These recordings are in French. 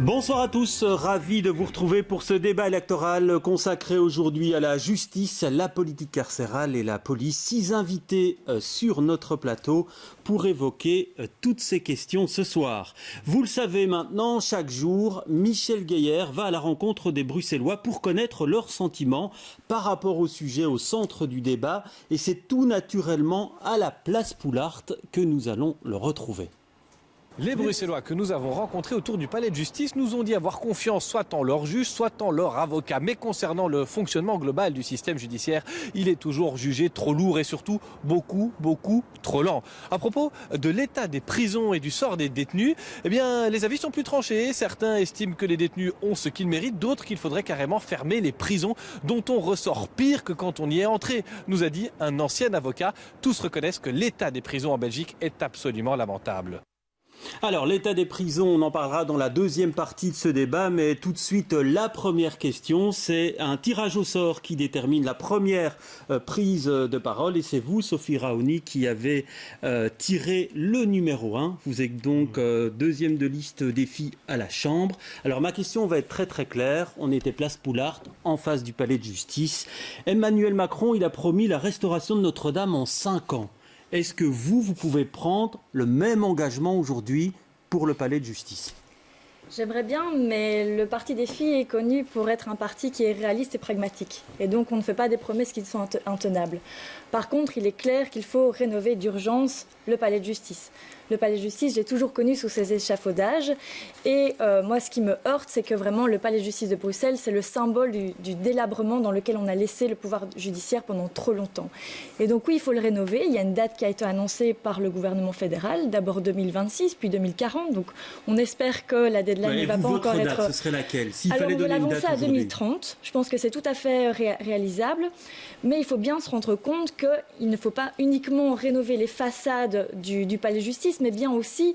Bonsoir à tous, ravi de vous retrouver pour ce débat électoral consacré aujourd'hui à la justice, la politique carcérale et la police. 6 invités sur notre plateau pour évoquer toutes ces questions ce soir. Vous le savez maintenant, chaque jour, Michel Gueillère va à la rencontre des Bruxellois pour connaître leurs sentiments par rapport au sujet au centre du débat. Et c'est tout naturellement à la place Poulart que nous allons le retrouver. Les Bruxellois que nous avons rencontrés autour du palais de justice nous ont dit avoir confiance soit en leur juge, soit en leur avocat. Mais concernant le fonctionnement global du système judiciaire, il est toujours jugé trop lourd et surtout beaucoup trop lent. À propos de l'état des prisons et du sort des détenus, eh bien, les avis sont plus tranchés. Certains estiment que les détenus ont ce qu'ils méritent, d'autres qu'il faudrait carrément fermer les prisons dont on ressort pire que quand on y est entré, nous a dit un ancien avocat. Tous reconnaissent que l'état des prisons en Belgique est absolument lamentable. Alors, l'état des prisons, on en parlera dans la deuxième partie de ce débat, mais tout de suite, la première question, c'est un tirage au sort qui détermine la première prise de parole, et c'est vous, Sophie Raoni, qui avez tiré le numéro 1. Vous êtes donc deuxième de liste des filles à la Chambre. Alors, ma question va être très claire. On était place Poulart, en face du palais de justice. Emmanuel Macron, il a promis la restauration de Notre-Dame en 5 ans. Est-ce que vous pouvez prendre le même engagement aujourd'hui pour le palais de justice ? J'aimerais bien, mais le parti des filles est connu pour être un parti qui est réaliste et pragmatique. Et donc, on ne fait pas des promesses qui sont intenables. Par contre, il est clair qu'il faut rénover d'urgence le palais de justice. Le palais de justice, j'ai toujours connu sous ses échafaudages. Et moi, ce qui me heurte, c'est que vraiment, le palais de justice de Bruxelles, c'est le symbole du délabrement dans lequel on a laissé le pouvoir judiciaire pendant trop longtemps. Et donc, oui, il faut le rénover. Il y a une date qui a été annoncée par le gouvernement fédéral, d'abord 2026, puis 2040. Donc, on espère que la deadline ne va pas encore être... Votre date, ce serait laquelle ? S'il Alors, fallait on veut donner une l'avancer date à aujourd'hui. 2030. Je pense que c'est tout à fait réalisable. Mais il faut bien se rendre compte qu'il ne faut pas uniquement rénover les façades du palais de justice, mais bien aussi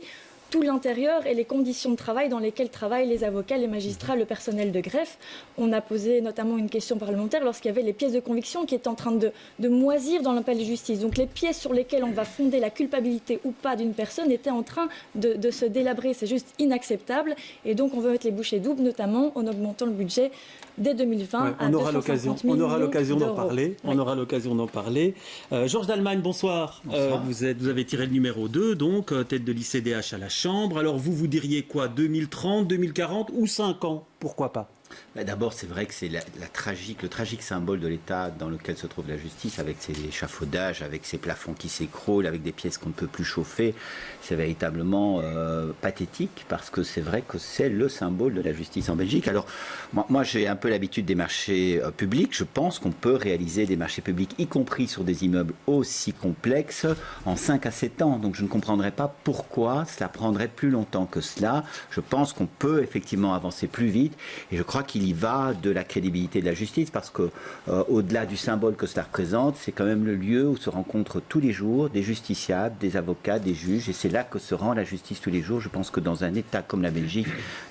tout l'intérieur et les conditions de travail dans lesquelles travaillent les avocats, les magistrats, le personnel de greffe. On a posé notamment une question parlementaire lorsqu'il y avait les pièces de conviction qui étaient en train de moisir dans le palais de justice. Donc les pièces sur lesquelles on va fonder la culpabilité ou pas d'une personne étaient en train de se délabrer. C'est juste inacceptable. Et donc on veut mettre les bouchées doubles, notamment en augmentant le budget dès 2020 à 250 millions on aura l'occasion d'en d'euros. parler. Oui. On aura l'occasion d'en parler. Georges Dallemagne, bonsoir. Vous avez tiré le numéro 2, donc tête de l'ICDH à la Chambre. Alors vous diriez quoi ? 2030, 2040 ou 5 ans ? Pourquoi pas ? D'abord, c'est vrai que c'est le tragique symbole de l'État dans lequel se trouve la justice, avec ses échafaudages, avec ses plafonds qui s'écroulent, avec des pièces qu'on ne peut plus chauffer. C'est véritablement pathétique, parce que c'est vrai que c'est le symbole de la justice en Belgique. Alors, moi j'ai un peu l'habitude des marchés publics. Je pense qu'on peut réaliser des marchés publics, y compris sur des immeubles aussi complexes, en 5 à 7 ans. Donc je ne comprendrais pas pourquoi cela prendrait plus longtemps que cela. Je pense qu'on peut effectivement avancer plus vite, et je crois qu'il y va de la crédibilité de la justice, parce que au-delà du symbole que cela représente, c'est quand même le lieu où se rencontrent tous les jours des justiciables, des avocats, des juges, et c'est là que se rend la justice tous les jours. Je pense que dans un État comme la Belgique,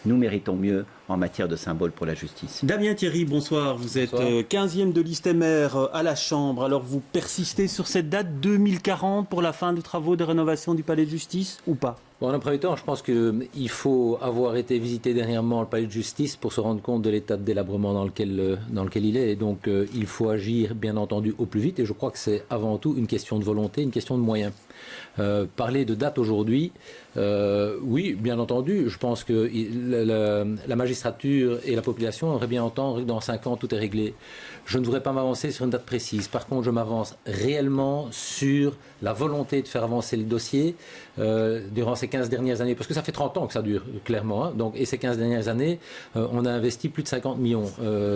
nous méritons mieux en matière de symbole pour la justice. Damien Thierry, bonsoir. Vous êtes 15e de liste MR à la Chambre. Alors vous persistez sur cette date 2040 pour la fin des travaux de rénovation du palais de justice ou pas ? Bon, en un premier temps, je pense qu'il faut avoir été visiter dernièrement le palais de justice pour se rendre compte de l'état de délabrement dans lequel il est. Et donc, il faut agir, bien entendu, au plus vite. Et je crois que c'est avant tout une question de volonté, une question de moyens. Parler de date aujourd'hui, oui, bien entendu, je pense que la magistrature et la population auraient bien entendre que dans 5 ans, tout est réglé. Je ne voudrais pas m'avancer sur une date précise. Par contre, je m'avance réellement sur la volonté de faire avancer le dossier durant ces 15 dernières années, parce que ça fait 30 ans que ça dure, clairement. Donc, et ces 15 dernières années, on a investi plus de 50 millions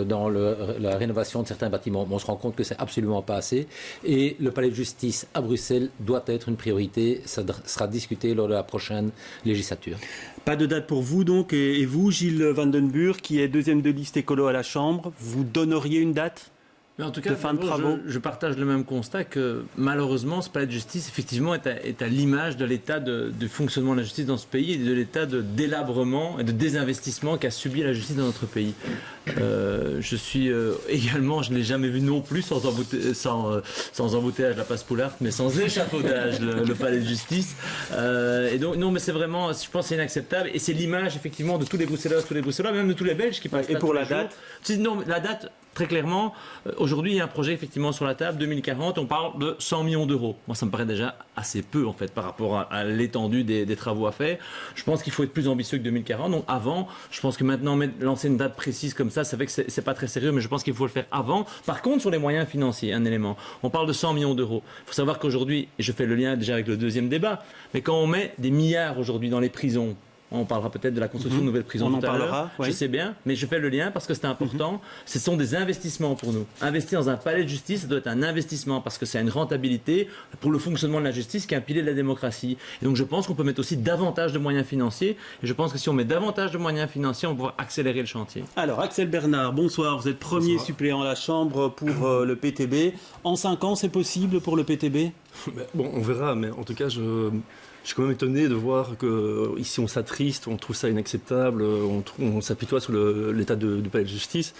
dans la rénovation de certains bâtiments. On se rend compte que c'est absolument pas assez. Et le palais de justice à Bruxelles doit être une priorité. Ça sera discuté lors de la prochaine législature. Pas de date pour vous donc. Et vous, Gilles Vandenburg, qui est deuxième de liste écolo à la Chambre, vous donneriez une date ? Mais en tout cas, de fin de travaux. Je partage le même constat que malheureusement, ce palais de justice, effectivement, est à l'image de l'état de fonctionnement de la justice dans ce pays et de l'état de délabrement et de désinvestissement qu'a subi la justice dans notre pays. Je suis également, je ne l'ai jamais vu non plus sans embouteillage la place Poulard, mais sans échafaudage le palais de justice. Et donc, non, mais c'est vraiment, je pense que c'est inacceptable. Et c'est l'image, effectivement, de tous les Bruxellois, même de tous les Belges qui passent. Et pour la date? Non, la date, très clairement, aujourd'hui, il y a un projet effectivement sur la table, 2040, on parle de 100 millions d'euros. Moi, ça me paraît déjà assez peu, en fait, par rapport à l'étendue des travaux à faire. Je pense qu'il faut être plus ambitieux que 2040. Donc, avant, je pense que maintenant, lancer une date précise comme ça fait que c'est pas très sérieux, mais je pense qu'il faut le faire avant. Par contre, sur les moyens financiers, un élément. On parle de 100 millions d'euros. Il faut savoir qu'aujourd'hui, et je fais le lien déjà avec le deuxième débat, mais quand on met des milliards aujourd'hui dans les prisons, on parlera peut-être de la construction de nouvelles prisons tout à l'heure. Oui. Je sais bien, mais je fais le lien parce que c'est important. Ce sont des investissements pour nous. Investir dans un palais de justice, ça doit être un investissement parce que c'est une rentabilité pour le fonctionnement de la justice qui est un pilier de la démocratie. Et donc je pense qu'on peut mettre aussi davantage de moyens financiers. Et je pense que si on met davantage de moyens financiers, on va pouvoir accélérer le chantier. Alors Axel Bernard, bonsoir. Vous êtes premier suppléant à la Chambre pour le PTB. En 5 ans, c'est possible pour le PTB? Bon, on verra, mais en tout cas, je suis quand même étonné de voir qu'ici on s'attriste, on trouve ça inacceptable, on s'apitoie sur l'état du palais de justice,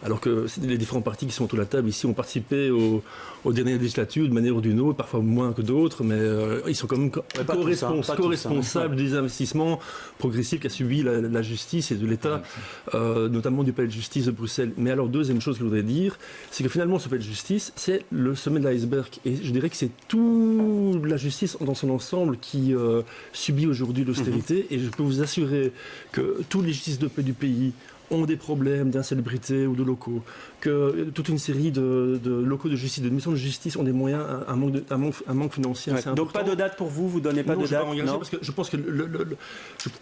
alors que les différents partis qui sont autour de la table ici ont participé aux dernières législatures de manière ou d'une autre, parfois moins que d'autres, mais ils sont quand même co-responsables des investissements progressifs qu'a subi la justice et de l'État, notamment du palais de justice de Bruxelles. Mais alors, deuxième chose que je voudrais dire, c'est que finalement ce palais de justice, c'est le sommet de l'iceberg. Et je dirais que c'est toute la justice dans son ensemble qui subit aujourd'hui l'austérité. Et je peux vous assurer que toutes les justices de paix du pays ont des problèmes d'insalubrité ou de locaux, que toute une série de locaux de justice, de missions de justice ont des moyens, un manque financier assez important. Donc pas de date pour vous donnez pas de date? Non, parce que je pense que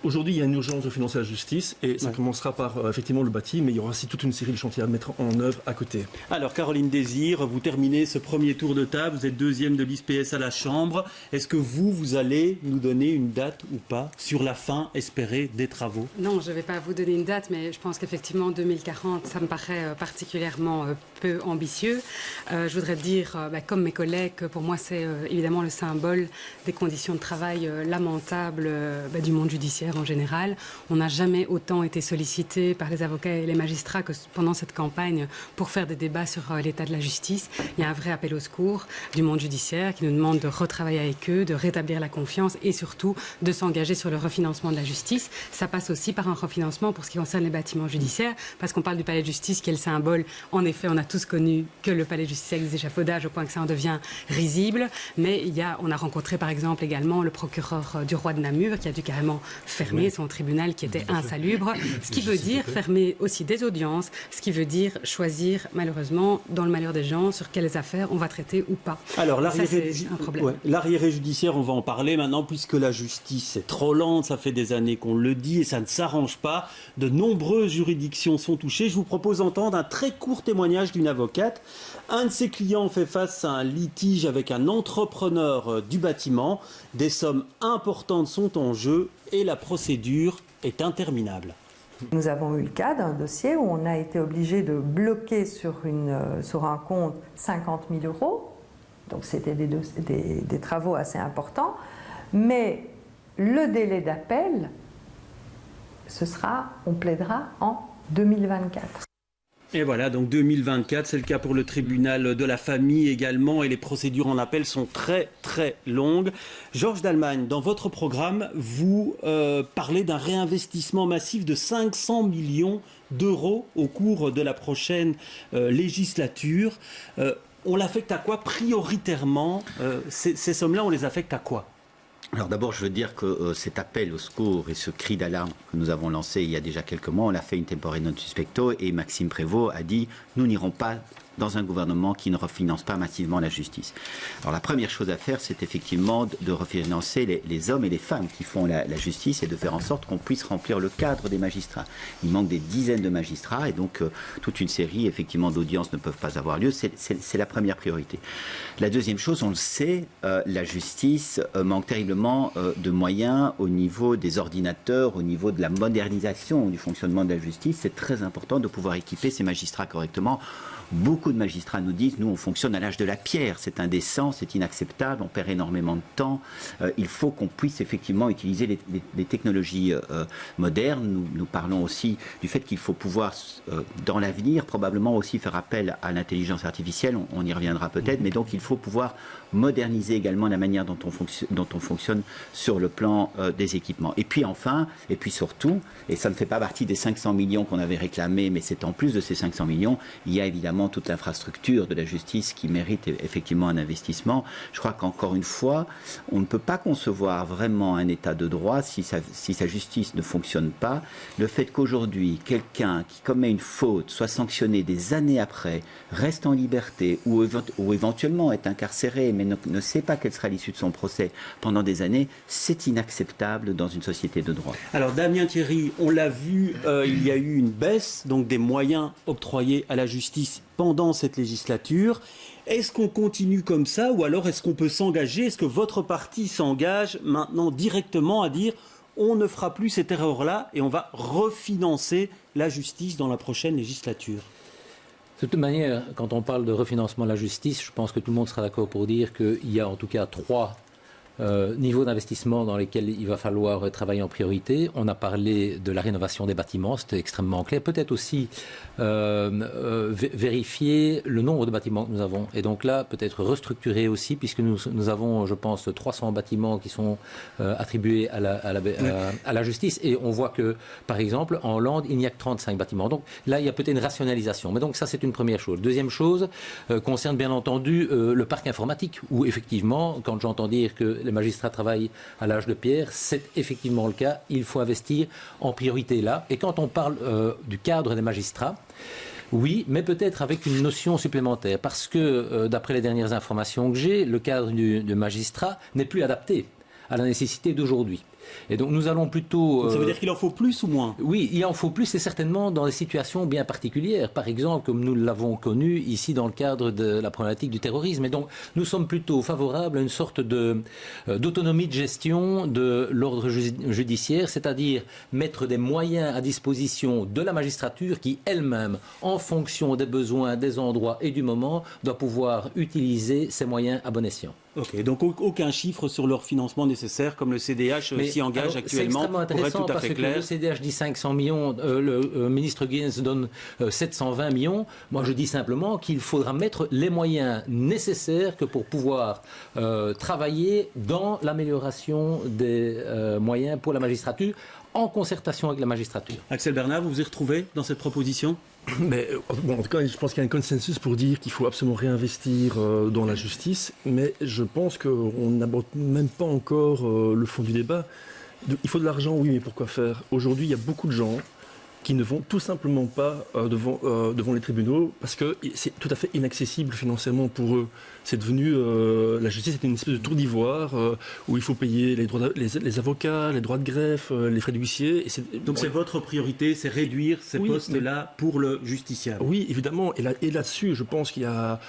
aujourd'hui il y a une urgence de financer la justice et ça commencera par effectivement le bâti, mais il y aura aussi toute une série de chantiers à mettre en œuvre à côté. Alors Caroline Désir, vous terminez ce premier tour de table, vous êtes deuxième de l'ISPS à la Chambre. Est-ce que vous allez nous donner une date ou pas sur la fin espérée des travaux? Non, je ne vais pas vous donner une date, mais je pense qu'effectivement 2040, ça me paraît particulièrement peu ambitieux. Je voudrais dire, comme mes collègues, que pour moi c'est évidemment le symbole des conditions de travail lamentables du monde judiciaire en général. On n'a jamais autant été sollicité par les avocats et les magistrats que pendant cette campagne pour faire des débats sur l'état de la justice. Il y a un vrai appel au secours du monde judiciaire qui nous demande de retravailler avec eux, de rétablir la confiance et surtout de s'engager sur le refinancement de la justice. Ça passe aussi par un refinancement pour ce qui concerne les bâtiments judiciaires, parce qu'on parle du palais de justice qui est le symbole. En effet, on a tous connu que le palais de justice avec des échafaudages au point que ça en devient risible, mais on a rencontré par exemple également le procureur du roi de Namur qui a dû carrément fermer son tribunal qui était insalubre, ce qui veut dire fermer aussi des audiences, ce qui veut dire choisir malheureusement dans le malheur des gens sur quelles affaires on va traiter ou pas. Alors l'arriéré judiciaire, on va en parler maintenant puisque la justice est trop lente, ça fait des années qu'on le dit et ça ne s'arrange pas. De nombreuses juridictions sont touchées. Je vous propose d'entendre un très court témoignage d'une avocate. Un de ses clients fait face à un litige avec un entrepreneur du bâtiment. Des sommes importantes sont en jeu et la procédure est interminable. Nous avons eu le cas d'un dossier où on a été obligé de bloquer sur un compte 50 000 euros. Donc c'était des travaux assez importants. Mais le délai d'appel, on plaidera en 2024. Et voilà, donc 2024, c'est le cas pour le tribunal de la famille également, et les procédures en appel sont très très longues. Georges Dalmagne, dans votre programme, vous parlez d'un réinvestissement massif de 500 millions d'euros au cours de la prochaine législature. On l'affecte à quoi prioritairement? Ces sommes-là, on les affecte à quoi? Alors d'abord, je veux dire que cet appel au secours et ce cri d'alarme que nous avons lancé il y a déjà quelques mois, on l'a fait in tempore non suspecto, et Maxime Prévost a dit « nous n'irons pas dans un gouvernement qui ne refinance pas massivement la justice ». Alors la première chose à faire, c'est effectivement de refinancer les hommes et les femmes qui font la justice et de faire en sorte qu'on puisse remplir le cadre des magistrats. Il manque des dizaines de magistrats et donc toute une série effectivement d'audiences ne peuvent pas avoir lieu. C'est la première priorité. La deuxième chose, on le sait, la justice manque terriblement de moyens au niveau des ordinateurs, au niveau de la modernisation du fonctionnement de la justice. C'est très important de pouvoir équiper ces magistrats correctement. Beaucoup de magistrats nous disent, nous on fonctionne à l'âge de la pierre, c'est indécent, c'est inacceptable, on perd énormément de temps, il faut qu'on puisse effectivement utiliser les technologies modernes. Nous parlons aussi du fait qu'il faut pouvoir, dans l'avenir, probablement aussi faire appel à l'intelligence artificielle, on y reviendra peut-être, mais donc il faut pouvoir moderniser également la manière dont on fonctionne sur le plan des équipements. Et puis enfin, et puis surtout, et ça ne fait pas partie des 500 millions qu'on avait réclamés, mais c'est en plus de ces 500 millions, il y a évidemment toute l'infrastructure de la justice qui mérite effectivement un investissement. Je crois qu'encore une fois, on ne peut pas concevoir vraiment un état de droit si sa justice ne fonctionne pas. Le fait qu'aujourd'hui, quelqu'un qui commet une faute soit sanctionné des années après, reste en liberté ou éventuellement est incarcéré, mais ne sait pas quelle sera l'issue de son procès pendant des années, c'est inacceptable dans une société de droit. Alors Damien Thierry, on l'a vu, il y a eu une baisse donc des moyens octroyés à la justice pendant cette législature. Est-ce qu'on continue comme ça ou alors est-ce qu'on peut s'engager? Est-ce que votre parti s'engage maintenant directement à dire on ne fera plus cette erreur-là et on va refinancer la justice dans la prochaine législature? De toute manière, quand on parle de refinancement de la justice, je pense que tout le monde sera d'accord pour dire qu'il y a en tout cas 3 niveaux d'investissement dans lesquels il va falloir travailler en priorité. On a parlé de la rénovation des bâtiments, c'était extrêmement clair. Peut-être aussi vérifier le nombre de bâtiments que nous avons. Et donc là, peut-être restructurer aussi, puisque nous avons, je pense, 300 bâtiments qui sont attribués à la justice. Et on voit que, par exemple, en Hollande, il n'y a que 35 bâtiments. Donc là, il y a peut-être une rationalisation. Mais donc ça, c'est une première chose. Deuxième chose concerne bien entendu le parc informatique, où effectivement, quand j'entends dire que les magistrats travaillent à l'âge de pierre, c'est effectivement le cas. Il faut investir en priorité là. Et quand on parle du cadre des magistrats, oui, mais peut-être avec une notion supplémentaire. Parce que, d'après les dernières informations que j'ai, le cadre du magistrat n'est plus adapté à la nécessité d'aujourd'hui. Et donc nous allons plutôt... Ça veut dire qu'il en faut plus ou moins? Oui, il en faut plus et certainement dans des situations bien particulières. Par exemple, comme nous l'avons connu ici dans le cadre de la problématique du terrorisme. Et donc nous sommes plutôt favorables à une sorte d'autonomie de gestion de l'ordre judiciaire, c'est-à-dire mettre des moyens à disposition de la magistrature qui elle-même, en fonction des besoins, des endroits et du moment, doit pouvoir utiliser ces moyens à bon escient. Ok, donc aucun chiffre sur leur financement nécessaire, comme le CDH s'y engage actuellement, pour être tout à fait clair. Le CDH dit 500 millions, le ministre Guéens donne 720 millions. Moi, je dis simplement qu'il faudra mettre les moyens nécessaires que pour pouvoir travailler dans l'amélioration des moyens pour la magistrature, en concertation avec la magistrature. Axel Bernard, vous vous y retrouvez dans cette proposition? Mais, bon, en tout cas, je pense qu'il y a un consensus pour dire qu'il faut absolument réinvestir dans la justice, mais je pense qu'on n'aborde même pas encore le fond du débat. Il faut de l'argent, oui, mais pourquoi faire? Aujourd'hui, il y a beaucoup de gens qui ne vont tout simplement pas devant les tribunaux parce que c'est tout à fait inaccessible financièrement pour eux. C'est devenu, la justice est une espèce de tour d'ivoire où il faut payer les avocats, les droits de greffe, les frais d'huissier. Donc c'est votre priorité, c'est réduire ces postes-là pour le justiciable. Oui, évidemment. Et là-dessus, je pense qu'il y a...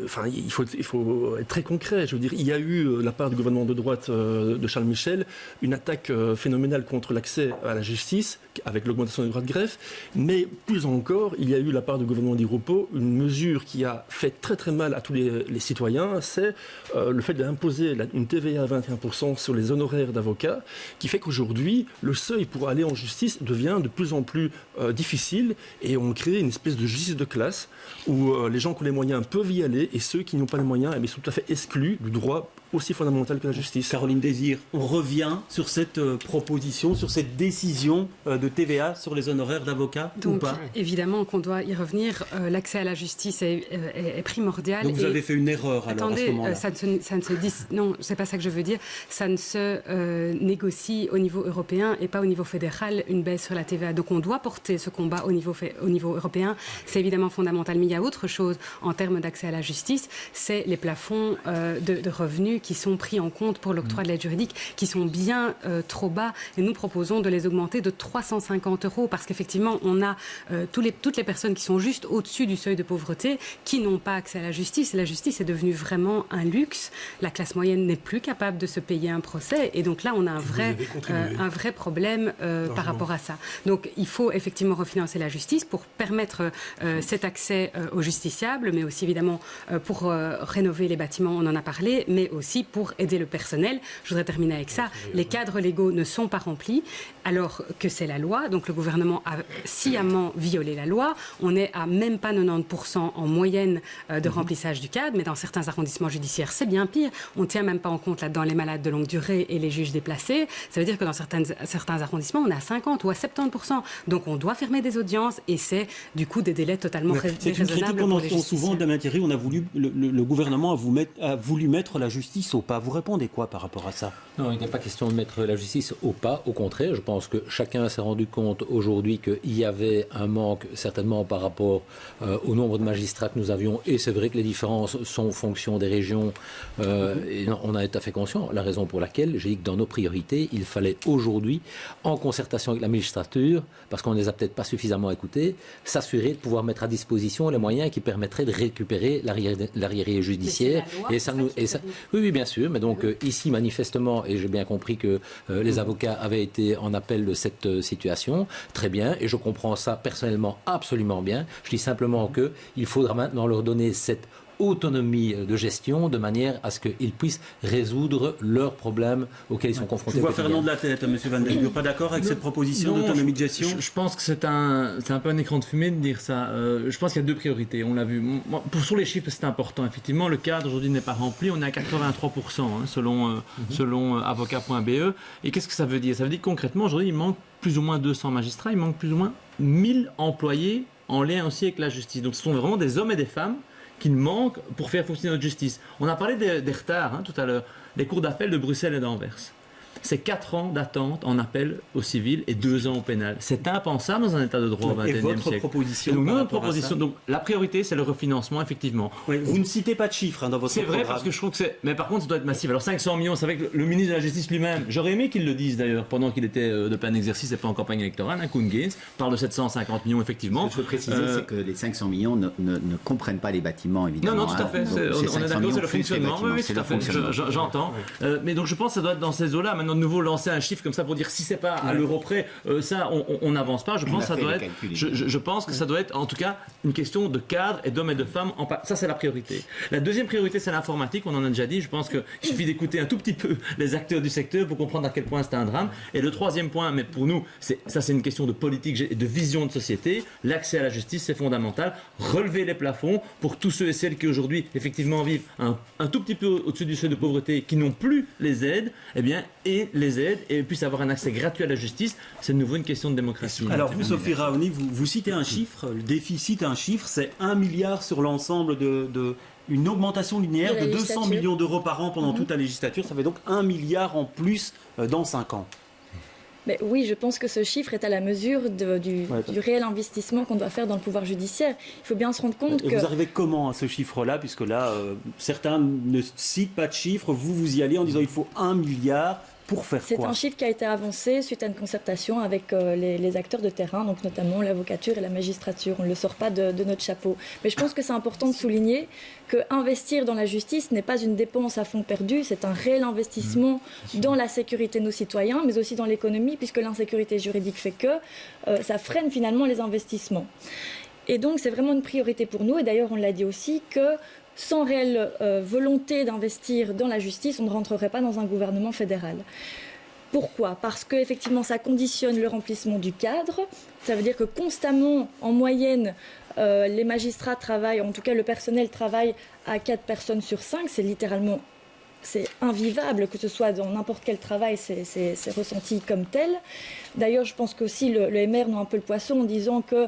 Enfin, il faut être très concret. Je veux dire, il y a eu, de la part du gouvernement de droite de Charles Michel, une attaque phénoménale contre l'accès à la justice avec l'augmentation des droits de greffe. Mais plus encore, il y a eu, de la part du gouvernement Di Rupo, une mesure qui a fait très très mal à tous les citoyens, c'est le fait d'imposer une TVA à 21% sur les honoraires d'avocats, qui fait qu'aujourd'hui, le seuil pour aller en justice devient de plus en plus difficile et on crée une espèce de justice de classe où les gens qui ont les moyens peuvent y aller et ceux qui n'ont pas les moyens sont tout à fait exclus du droit aussi fondamental que la justice. Caroline Désir, on revient sur cette proposition, sur cette décision de TVA sur les honoraires d'avocats ou pas? Évidemment qu'on doit y revenir. L'accès à la justice est primordial. Donc vous avez fait une erreur alors à ce moment-là. Ça ne se dit... Non, c'est pas ça que je veux dire. Ça ne se négocie au niveau européen et pas au niveau fédéral une baisse sur la TVA. Donc on doit porter ce combat au niveau européen. C'est évidemment fondamental. Mais il y a autre chose en termes d'accès à la justice, c'est les plafonds de revenus qui sont pris en compte pour l'octroi de l'aide juridique, qui sont bien trop bas. Et nous proposons de les augmenter de 350 € parce qu'effectivement, on a toutes les personnes qui sont juste au-dessus du seuil de pauvreté qui n'ont pas accès à la justice. Et la justice est devenue vraiment un luxe. La classe moyenne n'est plus capable de se payer un procès. Et donc là, on a un vrai problème par rapport à ça. Donc, il faut effectivement refinancer la justice pour permettre cet accès aux justiciables, mais aussi évidemment pour rénover les bâtiments, on en a parlé, mais aussi pour aider le personnel. Je voudrais terminer avec ça. Les cadres légaux ne sont pas remplis, alors que c'est la loi. Donc le gouvernement a sciemment violé la loi. On est à même pas 90% en moyenne de remplissage du cadre, mais dans certains arrondissements judiciaires, c'est bien pire. On ne tient même pas en compte là-dedans les malades de longue durée et les juges déplacés. Ça veut dire que dans certains arrondissements, on est à 50 ou à 70%. Donc on doit fermer des audiences et c'est du coup des délais totalement déraisonnables. C'est une critique qu'on entend souvent, Damien Thierry. Le gouvernement a voulu mettre la justice au pas. Vous répondez quoi par rapport à ça? Non, il n'est pas question de mettre la justice au pas. Au contraire, je pense que chacun s'est rendu compte aujourd'hui qu'il y avait un manque, certainement par rapport au nombre de magistrats que nous avions. Et c'est vrai que les différences sont en fonction des régions. Et on a tout à fait conscient. La raison pour laquelle j'ai dit que dans nos priorités, il fallait aujourd'hui, en concertation avec la magistrature, parce qu'on ne les a peut-être pas suffisamment écoutés, s'assurer de pouvoir mettre à disposition les moyens qui permettraient de récupérer l'arriéré judiciaire. Oui, bien sûr. Mais donc ici, manifestement, et j'ai bien compris que les avocats avaient été en appel de cette situation. Très bien. Et je comprends ça personnellement absolument bien. Je dis simplement qu'il faudra maintenant leur donner cette autonomie de gestion de manière à ce qu'ils puissent résoudre leurs problèmes auxquels ils sont confrontés. Je vois Fernand de la tête, M. Van Den Burg. Pas d'accord avec cette proposition d'autonomie de gestion? Je pense que c'est un peu un écran de fumée de dire ça. Je pense qu'il y a deux priorités. On l'a vu. Sur les chiffres, c'est important. Effectivement, le cadre aujourd'hui n'est pas rempli. On est à 83% selon avocat.be. Et qu'est-ce que ça veut dire? Ça veut dire que concrètement, aujourd'hui, il manque plus ou moins 200 magistrats. Il manque plus ou moins 1000 employés en lien aussi avec la justice. Donc, ce sont vraiment des hommes et des femmes qui manquent pour faire fonctionner notre justice. On a parlé des retards tout à l'heure, des cours d'appel de Bruxelles et d'Anvers. C'est 4 ans d'attente en appel au civil et 2 ans au pénal. C'est impensable dans un état de droit au XXIe siècle. Et votre proposition? Donc, notre proposition, donc, la priorité, c'est le refinancement, effectivement. Oui, vous ne citez pas de chiffres dans votre programme. C'est vrai, parce que je trouve que c'est... Mais par contre, ça doit être massif. Alors 500 millions, c'est vrai que le ministre de la Justice lui-même, j'aurais aimé qu'il le dise d'ailleurs, pendant qu'il était de plein exercice et pas en campagne électorale, Koen Geens, parle de 750 millions, effectivement. Ce que je veux préciser, c'est que les 500 millions ne comprennent pas les bâtiments, évidemment. Non, tout à fait. On est d'accord, c'est le fonctionnement. Oui, tout à fait. J'entends. Mais donc je pense que ça doit être dans ces eaux-là. Maintenant, de nouveau, lancer un chiffre comme ça pour dire si c'est pas à l'euro près, ça on n'avance pas. Je pense que ça doit être en tout cas une question de cadre et d'hommes et de femmes. Ça c'est la priorité. La deuxième priorité c'est l'informatique. On en a déjà dit. Je pense qu'il suffit d'écouter un tout petit peu les acteurs du secteur pour comprendre à quel point c'est un drame. Et le troisième point, mais pour nous, c'est une question de politique et de vision de société. L'accès à la justice c'est fondamental. Relever les plafonds pour tous ceux et celles qui aujourd'hui effectivement vivent un tout petit peu au-dessus du seuil de pauvreté, qui n'ont plus les aides, et les aides et puissent avoir un accès gratuit à la justice. C'est de nouveau une question de démocratie. Alors vous, Sophie Raoni, vous citez un chiffre, le déficit, un chiffre, c'est 1 milliard sur l'ensemble une augmentation linéaire de 200 millions d'euros par an pendant toute la législature. Ça fait donc 1 milliard en plus dans 5 ans. Mais oui, je pense que ce chiffre est à la mesure du réel investissement qu'on doit faire dans le pouvoir judiciaire. Il faut bien se rendre compte que... Vous arrivez comment à ce chiffre-là? Puisque là, certains ne citent pas de chiffre. Vous y allez en disant il faut 1 milliard. Pour faire quoi? C'est un chiffre qui a été avancé suite à une concertation avec les acteurs de terrain, donc notamment l'avocature et la magistrature. On ne le sort pas de notre chapeau. Mais je pense que c'est important de souligner qu'investir dans la justice n'est pas une dépense à fond perdu, c'est un réel investissement dans la sécurité de nos citoyens, mais aussi dans l'économie, puisque l'insécurité juridique fait que ça freine finalement les investissements. Et donc c'est vraiment une priorité pour nous, et d'ailleurs on l'a dit aussi que sans réelle volonté d'investir dans la justice, on ne rentrerait pas dans un gouvernement fédéral. Pourquoi? Parce qu'effectivement, ça conditionne le remplissement du cadre. Ça veut dire que constamment, en moyenne, les magistrats travaillent, en tout cas le personnel travaille à 4 personnes sur 5. C'est invivable, que ce soit dans n'importe quel travail, c'est ressenti comme tel. D'ailleurs, je pense qu'aussi le MR noie un peu le poisson en disant que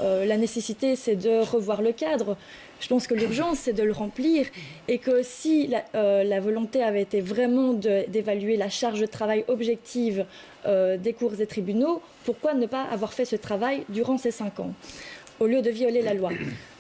la nécessité, c'est de revoir le cadre. Je pense que l'urgence, c'est de le remplir et que si la volonté avait été vraiment d'évaluer la charge de travail objective des cours et tribunaux, pourquoi ne pas avoir fait ce travail durant ces 5 ans? au lieu de violer la loi.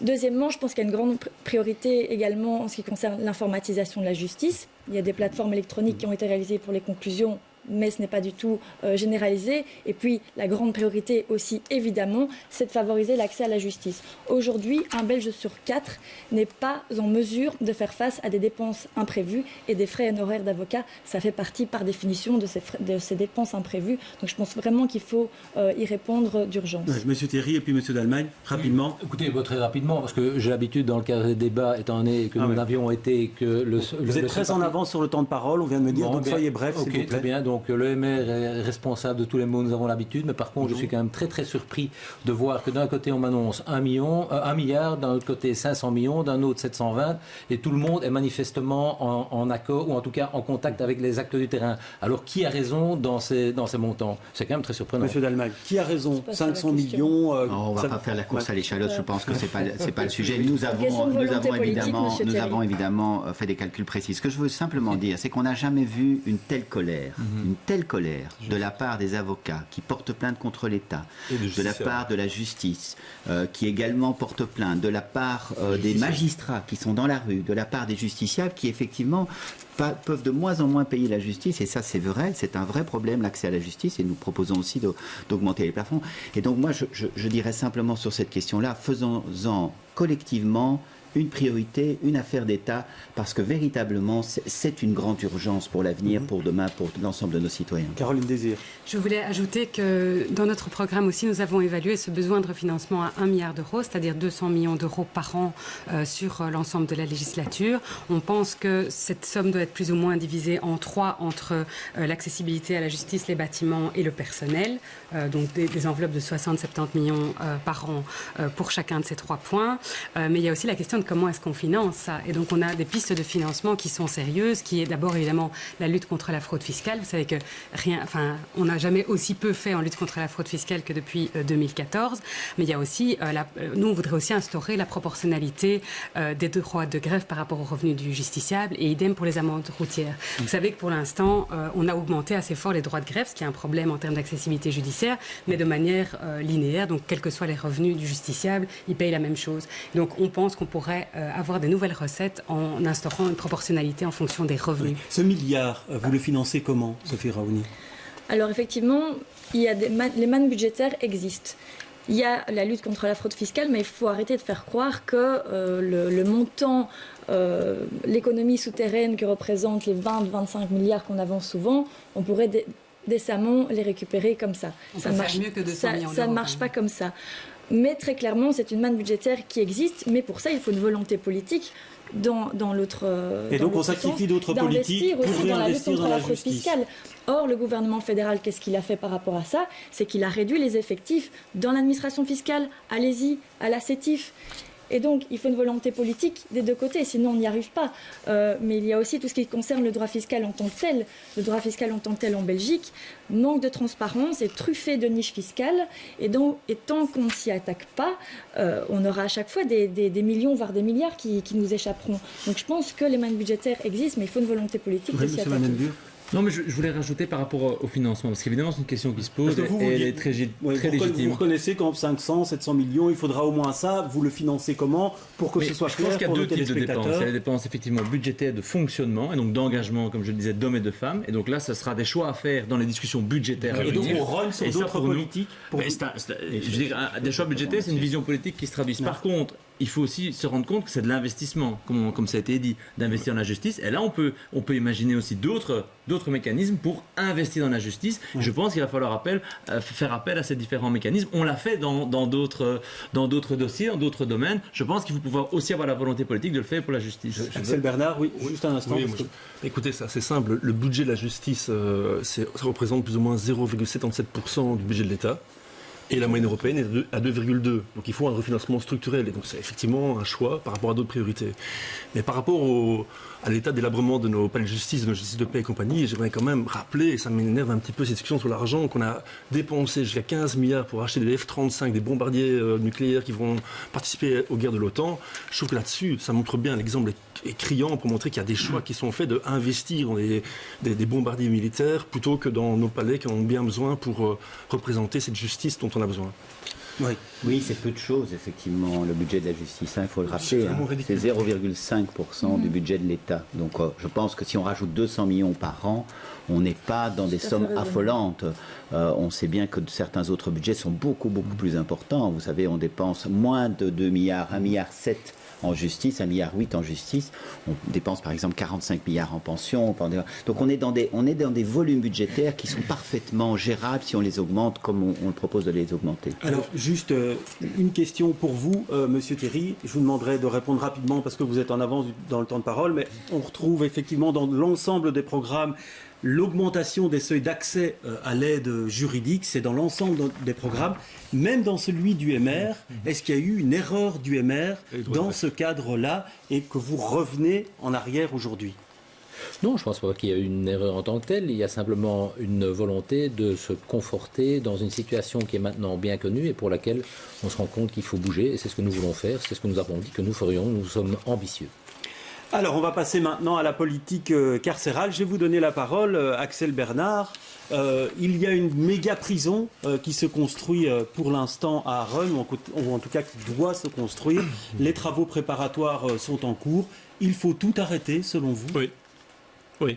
Deuxièmement, je pense qu'il y a une grande priorité également en ce qui concerne l'informatisation de la justice. Il y a des plateformes électroniques qui ont été réalisées pour les conclusions, mais ce n'est pas du tout généralisé. Et puis, la grande priorité aussi, évidemment, c'est de favoriser l'accès à la justice. Aujourd'hui, un Belge sur 4 n'est pas en mesure de faire face à des dépenses imprévues et des frais honoraires d'avocat. Ça fait partie, par définition, de ces dépenses imprévues. Donc, je pense vraiment qu'il faut y répondre d'urgence. Monsieur Thierry et puis Monsieur Dallemagne, rapidement. Oui, écoutez, très rapidement, parce que j'ai l'habitude, dans le cadre des débats, étant donné que nous n'avions été que Vous êtes très en avance sur le temps de parole, on vient de me dire, donc soyez bref, s'il vous plaît. Très bien, donc le MR est responsable de tous les mots, nous avons l'habitude, mais par contre, je suis quand même très très surpris de voir que d'un côté on m'annonce 1 milliard, d'un autre côté 500 millions, d'un autre 720, et tout le monde est manifestement en accord, ou en tout cas en contact avec les actes du terrain. Alors qui a raison dans ces montants? C'est quand même très surprenant. Monsieur Dallemagne, qui a raison? 500 millions on ne va pas faire la course à l'échalote, je pense que ce n'est pas le sujet. Nous avons évidemment fait des calculs précis. Ce que je veux simplement dire, c'est qu'on n'a jamais vu une telle colère de la part des avocats qui portent plainte contre l'État, de la part de la justice qui également porte plainte, de la part des magistrats qui sont dans la rue, de la part des justiciables qui effectivement peuvent de moins en moins payer la justice, et ça c'est vrai, c'est un vrai problème l'accès à la justice, et nous proposons aussi d'augmenter les plafonds. Et donc moi je dirais simplement sur cette question-là, faisons-en collectivement une priorité, une affaire d'État, parce que véritablement, c'est une grande urgence pour l'avenir, pour demain, pour l'ensemble de nos citoyens. Caroline Désir. Je voulais ajouter que dans notre programme aussi, nous avons évalué ce besoin de refinancement à 1 milliard d'euros, c'est-à-dire 200 millions d'euros par an sur l'ensemble de la législature. On pense que cette somme doit être plus ou moins divisée en 3 entre l'accessibilité à la justice, les bâtiments et le personnel, donc des enveloppes de 60-70 millions par an pour chacun de ces 3 points. Mais il y a aussi la question de comment est-ce qu'on finance ça. Et donc on a des pistes de financement qui sont sérieuses, qui est d'abord évidemment la lutte contre la fraude fiscale. Vous savez que on n'a jamais aussi peu fait en lutte contre la fraude fiscale que depuis 2014. Mais il y a aussi, nous on voudrait aussi instaurer la proportionnalité des droits de grève par rapport aux revenus du justiciable, et idem pour les amendes routières. Vous savez que pour l'instant, on a augmenté assez fort les droits de grève, ce qui est un problème en termes d'accessibilité judiciaire, mais de manière linéaire. Donc quels que soient les revenus du justiciable, il paye la même chose. Donc on pense qu'on pourrait avoir des nouvelles recettes en instaurant une proportionnalité en fonction des revenus. Oui. Ce milliard, vous le financez comment, Sophie Raouni? Alors effectivement, les mannes budgétaires existent. Il y a la lutte contre la fraude fiscale, mais il faut arrêter de faire croire que le montant, l'économie souterraine que représentent les 20-25 milliards qu'on avance souvent, on pourrait décemment les récupérer comme ça. Ça ne marche pas comme ça. Mais très clairement, c'est une manne budgétaire qui existe, mais pour ça, il faut une volonté politique dans l'autre Et donc on sacrifie d'autres politiques pour dans la lutte réinvestir contre dans la la fraude justice. fiscale. Or, le gouvernement fédéral, qu'est-ce qu'il a fait par rapport à ça? C'est qu'il a réduit les effectifs dans l'administration fiscale, allez-y, à la CETIF. Et donc, il faut une volonté politique des deux côtés, sinon on n'y arrive pas. Mais il y a aussi tout ce qui concerne le droit fiscal en tant que tel. Le droit fiscal en tant que tel en Belgique manque de transparence, est truffé de niches fiscales. Et tant qu'on ne s'y attaque pas, on aura à chaque fois des millions, voire des milliards qui nous échapperont. Donc je pense que les mannes budgétaires existent, mais il faut une volonté politique de s'y attaquer. Non, mais je voulais rajouter par rapport au financement, parce qu'évidemment c'est une question qui se pose, et elle est très légitime. Vous reconnaissez qu'en 500, 700 millions, il faudra au moins ça, vous le financez comment pour que ce soit clair? Je pense qu'il y a deux types de dépenses. Il y a les dépenses effectivement budgétaires de fonctionnement, et donc d'engagement, comme je le disais, d'hommes et de femmes, et donc là, ce sera des choix à faire dans les discussions budgétaires. Et donc on rogne sur d'autres politiques je veux dire, des choix budgétaires, c'est une vision politique qui se traduit. Par contre, il faut aussi se rendre compte que c'est de l'investissement, comme ça a été dit, d'investir dans la justice. Et là, on peut imaginer aussi d'autres mécanismes pour investir dans la justice. Oui. Je pense qu'il va falloir faire appel à ces différents mécanismes. On l'a fait dans d'autres dossiers, dans d'autres domaines. Je pense qu'il faut pouvoir aussi avoir la volonté politique de le faire pour la justice. Axel Bernard, oui, juste un instant. Oui, écoutez, c'est assez simple. Le budget de la justice, ça représente plus ou moins 0,77% du budget de l'État. Et la moyenne européenne est à 2,2. Donc il faut un refinancement structurel. Et donc c'est effectivement un choix par rapport à d'autres priorités. Mais par rapport à l'état d'élabrement de nos palais de justice, de nos justices de paix et compagnie, j'aimerais quand même rappeler, et ça m'énerve un petit peu cette discussion sur l'argent, qu'on a dépensé jusqu'à 15 milliards pour acheter des F-35, des bombardiers nucléaires qui vont participer aux guerres de l'OTAN. Je trouve que là-dessus, ça montre bien, l'exemple est criant pour montrer qu'il y a des choix qui sont faits d'investir dans des bombardiers militaires plutôt que dans nos palais qui en ont bien besoin pour représenter cette justice dont on a besoin. Oui, c'est peu de choses, effectivement, le budget de la justice, il faut le rappeler. C'est 0,5% du budget de l'État. Donc je pense que si on rajoute 200 millions par an, on n'est pas dans des sommes affolantes. On sait bien que certains autres budgets sont beaucoup plus importants. Vous savez, on dépense moins de 2 milliards, 1,7 milliard en justice, 1,8 milliard en justice. On dépense par exemple 45 milliards en pension. Donc on est dans des volumes budgétaires qui sont parfaitement gérables si on les augmente comme on propose de les augmenter. Alors juste une question pour vous, Monsieur Théry. Je vous demanderai de répondre rapidement parce que vous êtes en avance dans le temps de parole, mais on retrouve effectivement dans l'ensemble des programmes l'augmentation des seuils d'accès à l'aide juridique, c'est dans l'ensemble des programmes, même dans celui du MR. Est-ce qu'il y a eu une erreur du MR dans ce cadre-là et que vous revenez en arrière aujourd'hui ? Non, je ne pense pas qu'il y a eu une erreur en tant que telle. Il y a simplement une volonté de se conforter dans une situation qui est maintenant bien connue et pour laquelle on se rend compte qu'il faut bouger. Et c'est ce que nous voulons faire, c'est ce que nous avons dit que nous ferions. Nous sommes ambitieux. Alors, on va passer maintenant à la politique carcérale. Je vais vous donner la parole, Axel Bernard. Il y a une méga prison qui se construit pour l'instant à Rennes, ou en tout cas qui doit se construire. Les travaux préparatoires sont en cours. Il faut tout arrêter, selon vous ? Oui.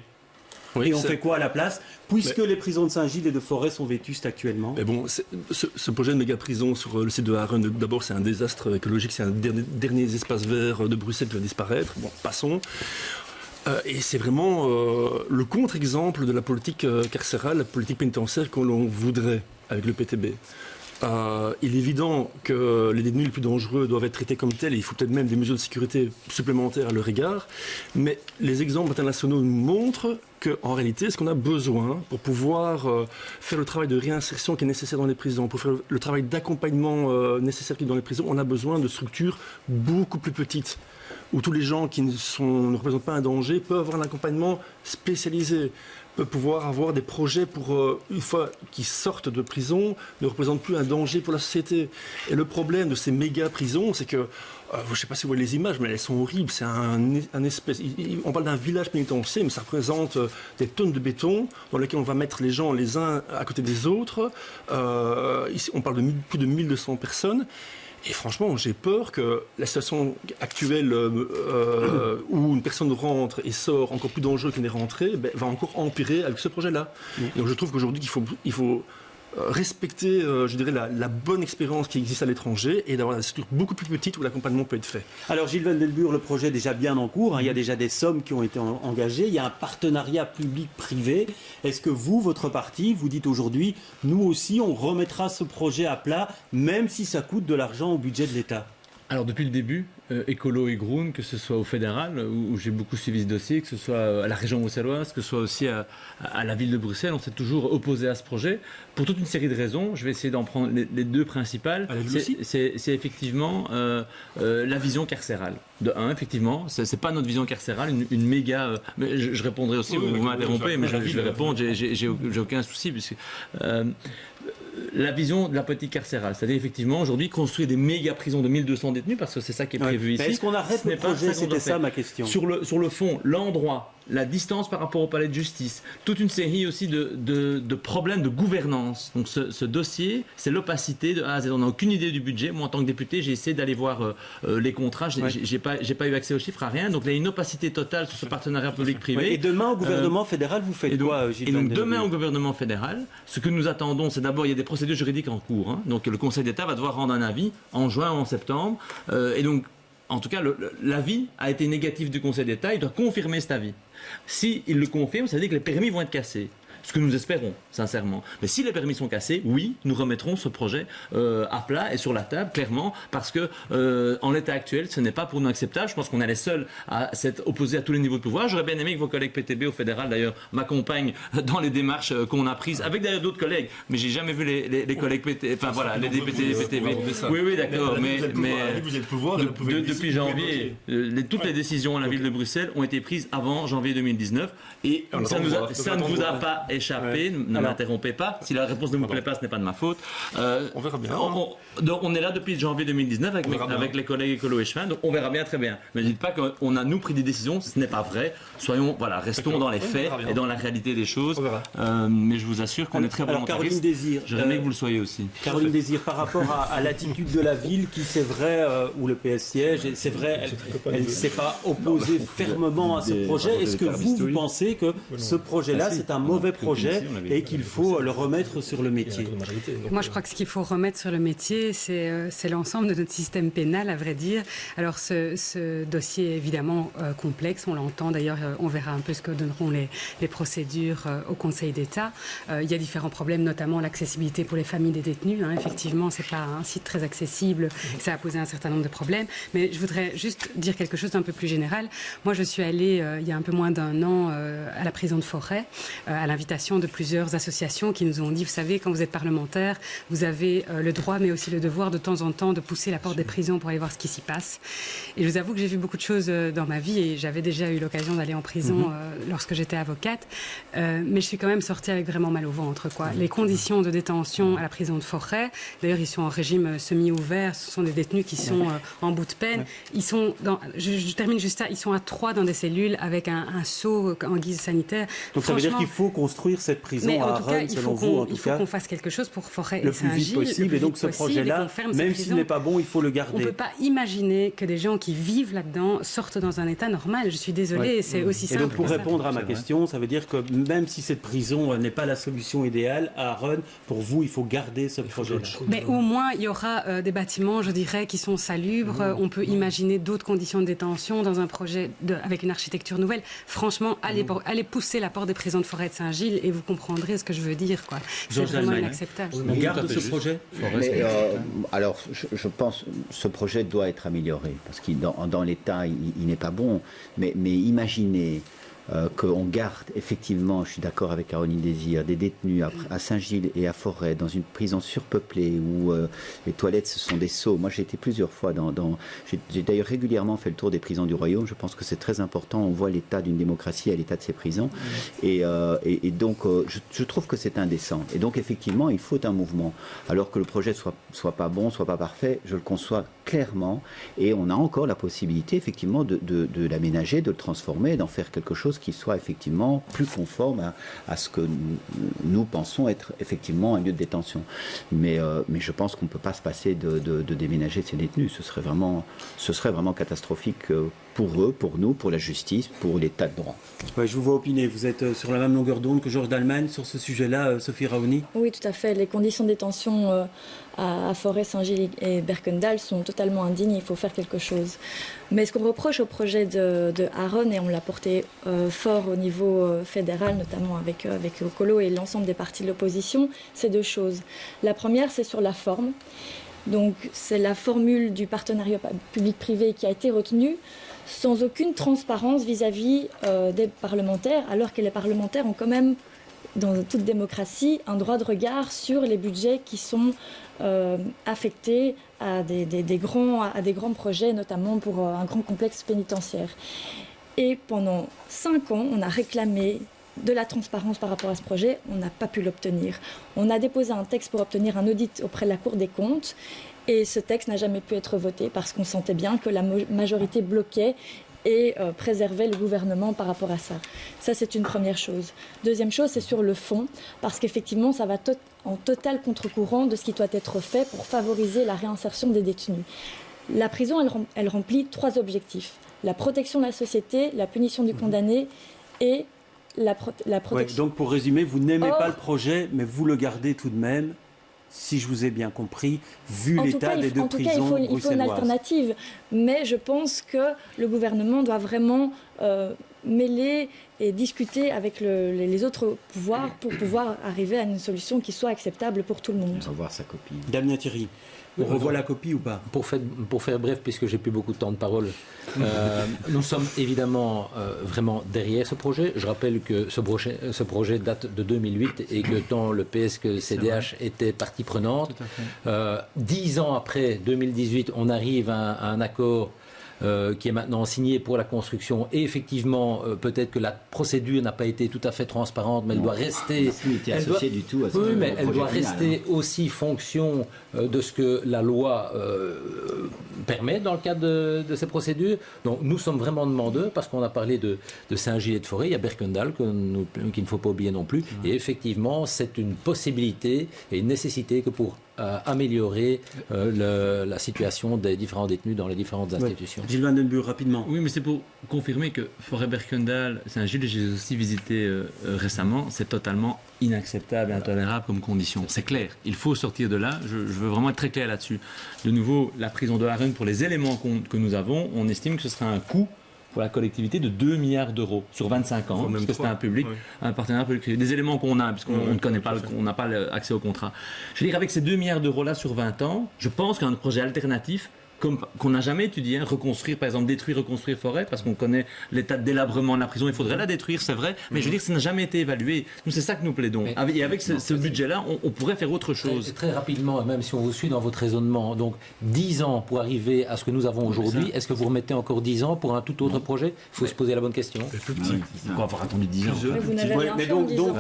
Et on fait quoi à la place, puisque les prisons de Saint-Gilles et de Forêt sont vétustes actuellement ? Mais bon, ce projet de méga prison sur le site de Rennes, d'abord c'est un désastre écologique, c'est un des derniers espaces verts de Bruxelles qui va disparaître. Bon, passons. Et c'est vraiment le contre-exemple de la politique carcérale, la politique pénitentiaire que l'on voudrait avec le PTB. Il est évident que les détenus les plus dangereux doivent être traités comme tels et il faut peut-être même des mesures de sécurité supplémentaires à leur égard. Mais les exemples internationaux nous montrent qu'en réalité, ce qu'on a besoin pour pouvoir faire le travail de réinsertion qui est nécessaire dans les prisons, pour faire le travail d'accompagnement nécessaire qui est dans les prisons, on a besoin de structures beaucoup plus petites, où tous les gens qui ne représentent pas un danger peuvent avoir un accompagnement spécialisé, peuvent pouvoir avoir des projets pour, une fois qu'ils sortent de prison, ne représentent plus un danger pour la société. Et le problème de ces méga-prisons, c'est que, je ne sais pas si vous voyez les images, mais elles sont horribles. C'est un espèce... On parle d'un village pénitentiaire, mais ça représente des tonnes de béton dans lesquels on va mettre les gens les uns à côté des autres. Ici, on parle de plus de 1200 personnes. Et franchement, j'ai peur que la situation actuelle où une personne rentre et sort encore plus dangereux qu'elle n'est rentrée va encore empirer avec ce projet-là. Donc je trouve qu'aujourd'hui, il faut respecter, je dirais, la bonne expérience qui existe à l'étranger et d'avoir des structures beaucoup plus petites où l'accompagnement peut être fait. Alors Gilles Van Den Burg, le projet est déjà bien en cours, il y a déjà des sommes qui ont été engagées, il y a un partenariat public-privé. Est-ce que vous, votre parti, vous dites aujourd'hui, nous aussi on remettra ce projet à plat, même si ça coûte de l'argent au budget de l'État ? Alors depuis le début, Écolo et Groen, que ce soit au fédéral, où j'ai beaucoup suivi ce dossier, que ce soit à la région bruxelloise, que ce soit aussi à la ville de Bruxelles, on s'est toujours opposé à ce projet, pour toute une série de raisons. Je vais essayer d'en prendre les deux principales. C'est effectivement la vision carcérale. De un, effectivement, c'est pas notre vision carcérale, une méga... mais je répondrai aussi, vous m'interrompez, mais je vais répondre, j'ai aucun souci, puisque... la vision de la politique carcérale, c'est-à-dire effectivement aujourd'hui construire des méga prisons de 1200 détenus, parce que c'est ça qui est prévu ici. Est-ce qu'on arrête le projet ? C'était ça ma question. Sur le fond, l'endroit, la distance par rapport au palais de justice, toute une série aussi de problèmes de gouvernance. Donc ce dossier, c'est l'opacité de A à Z. On n'a aucune idée du budget. Moi, en tant que député, j'ai essayé d'aller voir les contrats. J'ai pas eu accès aux chiffres, à rien. Donc il y a une opacité totale sur ce partenariat public-privé. Et demain au gouvernement fédéral, vous faites quoi, Gilles ? Et donc demain au gouvernement fédéral, ce que nous attendons, c'est d'abord, il y a des procédures juridiques en cours. Hein. Donc le Conseil d'État va devoir rendre un avis en juin ou en septembre. Et donc, en tout cas, l'avis a été négatif du Conseil d'État. Il doit confirmer cet avis. S'il le confirme, ça veut dire que les permis vont être cassés. Ce que nous espérons, sincèrement. Mais si les permis sont cassés, oui, nous remettrons ce projet à plat et sur la table, clairement, parce que en l'état actuel, ce n'est pas pour nous acceptable. Je pense qu'on est les seuls à s'être opposés à tous les niveaux de pouvoir. J'aurais bien aimé que vos collègues PTB au fédéral, d'ailleurs, m'accompagnent dans les démarches qu'on a prises, avec d'ailleurs d'autres collègues. Mais j'ai jamais vu les collègues PTB, enfin voilà, les députés PTB. Oui, d'accord, mais depuis janvier, toutes les décisions à la ville de Bruxelles ont été prises avant janvier 2019, et ça ne vous a pas échappé, ne m'interrompez pas. Si la réponse ne vous plaît pas, ce n'est pas de ma faute. On verra bien. On est là depuis janvier 2019 avec les collègues écolo et chemin, donc on verra bien très bien. Mais ne dites pas qu'on a nous pris des décisions, ce n'est pas vrai. Restons dans les faits et dans la réalité des choses. Mais je vous assure qu'on est très volontariste. Caroline Désir, j'aimerais bien que vous le soyez aussi. Caroline Désir, par rapport à l'attitude de la ville qui, c'est vrai, où le PS siège, et c'est vrai, elle ne s'est pas opposée fermement à ce projet. Est-ce que vous pensez que ce projet-là, c'est un mauvais projet et qu'il faut le remettre sur le métier? Moi, je crois que ce qu'il faut remettre sur le métier, c'est l'ensemble de notre système pénal, à vrai dire. Alors, ce dossier est évidemment complexe, on l'entend. D'ailleurs, on verra un peu ce que donneront les procédures au Conseil d'État. Il y a différents problèmes, notamment l'accessibilité pour les familles des détenus. Effectivement, ce n'est pas un site très accessible. Ça a posé un certain nombre de problèmes. Mais je voudrais juste dire quelque chose d'un peu plus général. Moi, je suis allée, il y a un peu moins d'un an, à la prison de Forêt, à l'invitation de plusieurs associations qui nous ont dit, vous savez, quand vous êtes parlementaire, vous avez le droit, mais aussi le devoir de temps en temps de pousser la porte des prisons pour aller voir ce qui s'y passe. Et je vous avoue que j'ai vu beaucoup de choses dans ma vie et j'avais déjà eu l'occasion d'aller en prison lorsque j'étais avocate. Mais je suis quand même sortie avec vraiment mal au ventre, quoi. Les conditions de détention à la prison de Forêt, d'ailleurs, ils sont en régime semi-ouvert. Ce sont des détenus qui sont en bout de peine. Ils sont je termine juste ça. Ils sont à 3 dans des cellules avec un seau en guise sanitaire. Donc ça veut dire qu'il faut construire cette prison à Rennes, selon vous, il faut qu'on fasse quelque chose pour Forêt le et Saint-Gilles. Le plus vite possible. Et donc ce projet-là, même s'il n'est pas bon, il faut le garder. On ne peut pas imaginer que des gens qui vivent là-dedans sortent dans un état normal. Je suis désolée, c'est aussi simple. Et donc pour répondre à ma question, ça veut dire que même si cette prison n'est pas la solution idéale à Rennes, pour vous, il faut garder ce projet-là. Mais au moins, il y aura des bâtiments, je dirais, qui sont salubres. On peut imaginer d'autres conditions de détention dans un projet avec une architecture nouvelle. Franchement, allez pousser la porte des prisons de Forêt de Saint-Gilles et vous comprendrez ce que je veux dire, quoi. C'est vraiment inacceptable. On garde ce projet. Alors, je pense que ce projet doit être amélioré parce qu'il dans l'état, il n'est pas bon. Mais imaginez qu'on garde effectivement, je suis d'accord avec Caroline Désir, des détenus à Saint-Gilles et à Forêt dans une prison surpeuplée où les toilettes ce sont des seaux. Moi j'ai été plusieurs fois j'ai d'ailleurs régulièrement fait le tour des prisons du Royaume. Je pense que c'est très important. On voit l'état d'une démocratie à l'état de ces prisons et donc je trouve que c'est indécent. Et donc effectivement il faut un mouvement. Alors que le projet soit pas bon, soit pas parfait, je le conçois clairement et on a encore la possibilité effectivement de l'aménager, de le transformer, d'en faire quelque chose qui soit effectivement plus conforme à ce que nous pensons être effectivement un lieu de détention. Mais je pense qu'on ne peut pas se passer de déménager ces détenus. Ce serait vraiment catastrophique pour eux, pour nous, pour la justice, pour l'état de droit. Ouais, je vous vois opiner. Vous êtes sur la même longueur d'onde que Georges Dallemagne sur ce sujet-là, Sophie Raoni? Oui, tout à fait. Les conditions de détention à Forêt, Saint-Gilles et Berkendal sont totalement indignes. Il faut faire quelque chose. Mais ce qu'on reproche au projet de Aaron, et on l'a porté fort au niveau fédéral, notamment avec Colo et l'ensemble des partis de l'opposition, c'est 2 choses. La première, c'est sur la forme. Donc, c'est la formule du partenariat public-privé qui a été retenue sans aucune transparence vis-à-vis des parlementaires, alors que les parlementaires ont quand même, dans toute démocratie, un droit de regard sur les budgets qui sont affectés à des grands projets, notamment pour un grand complexe pénitentiaire. Et pendant 5 ans, on a réclamé de la transparence par rapport à ce projet, on n'a pas pu l'obtenir. On a déposé un texte pour obtenir un audit auprès de la Cour des comptes et ce texte n'a jamais pu être voté parce qu'on sentait bien que la majorité bloquait et préservait le gouvernement par rapport à ça. Ça, c'est une première chose. Deuxième chose, c'est sur le fond, parce qu'effectivement, ça va en total contre-courant de ce qui doit être fait pour favoriser la réinsertion des détenus. La prison, elle remplit 3 objectifs. La protection de la société, la punition du condamné et la protection. Ouais, donc pour résumer, vous n'aimez pas le projet, mais vous le gardez tout de même, si je vous ai bien compris, vu l'état des 2 prisons bruxelloises. Il faut une alternative, mais je pense que le gouvernement doit vraiment mêler et discuter avec les autres pouvoirs pour pouvoir arriver à une solution qui soit acceptable pour tout le monde. On va voir sa copie. Damien Thierry. On revoit la copie ou pas? Pour faire bref, puisque j'ai plus beaucoup de temps de parole, nous sommes évidemment vraiment derrière ce projet. Je rappelle que ce projet date de 2008 et que tant le PS que le CDH étaient partie prenante. 10 ans après 2018, on arrive à un accord qui est maintenant signée pour la construction. Et effectivement, peut-être que la procédure n'a pas été tout à fait transparente, mais elle doit rester. Elle doit rester aussi fonction de ce que la loi permet dans le cadre de ces procédures. Donc nous sommes vraiment demandeurs parce qu'on a parlé de Saint-Gilles-de-Forêt, il y a Berkendal qu'il ne faut pas oublier non plus. Et effectivement, c'est une possibilité et une nécessité que pour améliorer la situation des différents détenus dans les différentes institutions. Gilles Van den Burg, rapidement. Oui, mais c'est pour confirmer que Forêt-Berkendal, Saint-Gilles, j'ai aussi visité récemment, c'est totalement inacceptable et intolérable comme condition. C'est clair, il faut sortir de là, je veux vraiment être très clair là-dessus. De nouveau, la prison de Haren, pour les éléments que nous avons, on estime que ce sera un coût pour la collectivité de 2 milliards d'euros sur 25 ans, parce que c'est un partenariat public. Des éléments qu'on a, puisqu'on ne connaît pas, on n'a pas accès au contrat. Je veux dire, avec ces 2 milliards d'euros-là sur 20 ans, je pense qu'un projet alternatif, qu'on n'a jamais étudié, reconstruire, par exemple, détruire, reconstruire forêt, parce qu'on connaît l'état de délabrement de la prison, il faudrait la détruire, c'est vrai, mais je veux dire, ça n'a jamais été évalué. Nous, c'est ça que nous plaidons. Et avec ce budget-là, on pourrait faire autre chose. Très rapidement, même si on vous suit dans votre raisonnement, donc 10 ans pour arriver à ce que nous avons aujourd'hui, est-ce que vous remettez encore 10 ans pour un tout autre projet? Il faut se poser la bonne question. Pourquoi avoir attendu 10 ans? Mais vous n'avez rien fait en 10 ans.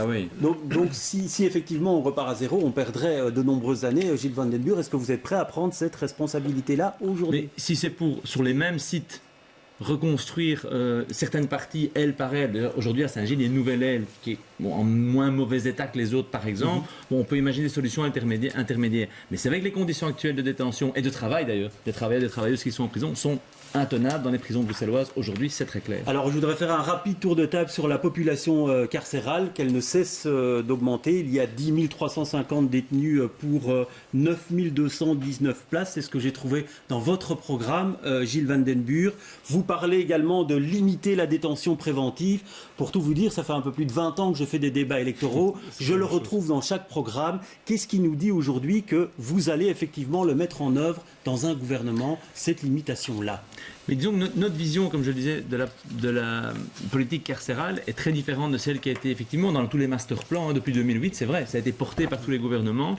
Donc si effectivement on repart à zéro, on perdrait de nombreuses années. Gilles Van den Burg, est-ce que vous êtes prêt à prendre cette responsabilité-là aujourd'hui? Mais si c'est pour, sur les mêmes sites, reconstruire certaines parties, aile par aile. Aujourd'hui, à Saint-Gilles, il y a une nouvelle aile qui est en moins mauvais état que les autres, par exemple. On peut imaginer des solutions intermédiaires. Mais c'est vrai que les conditions actuelles de détention et de travail, d'ailleurs, des travailleurs et des travailleuses qui sont en prison, sont intenables dans les prisons bruxelloises. Aujourd'hui, c'est très clair. Alors, je voudrais faire un rapide tour de table sur la population carcérale, qu'elle ne cesse d'augmenter. Il y a 10 350 détenus pour 9 219 places. C'est ce que j'ai trouvé dans votre programme, Gilles Van den Burg. Vous parlez également de limiter la détention préventive. Pour tout vous dire, ça fait un peu plus de 20 ans que je fais des débats électoraux. Je le retrouve dans chaque programme. Qu'est-ce qui nous dit aujourd'hui que vous allez effectivement le mettre en œuvre dans un gouvernement, cette limitation-là? Mais disons que notre vision, comme je le disais, de la politique carcérale est très différente de celle qui a été effectivement dans tous les master plans depuis 2008. C'est vrai, ça a été porté par tous les gouvernements.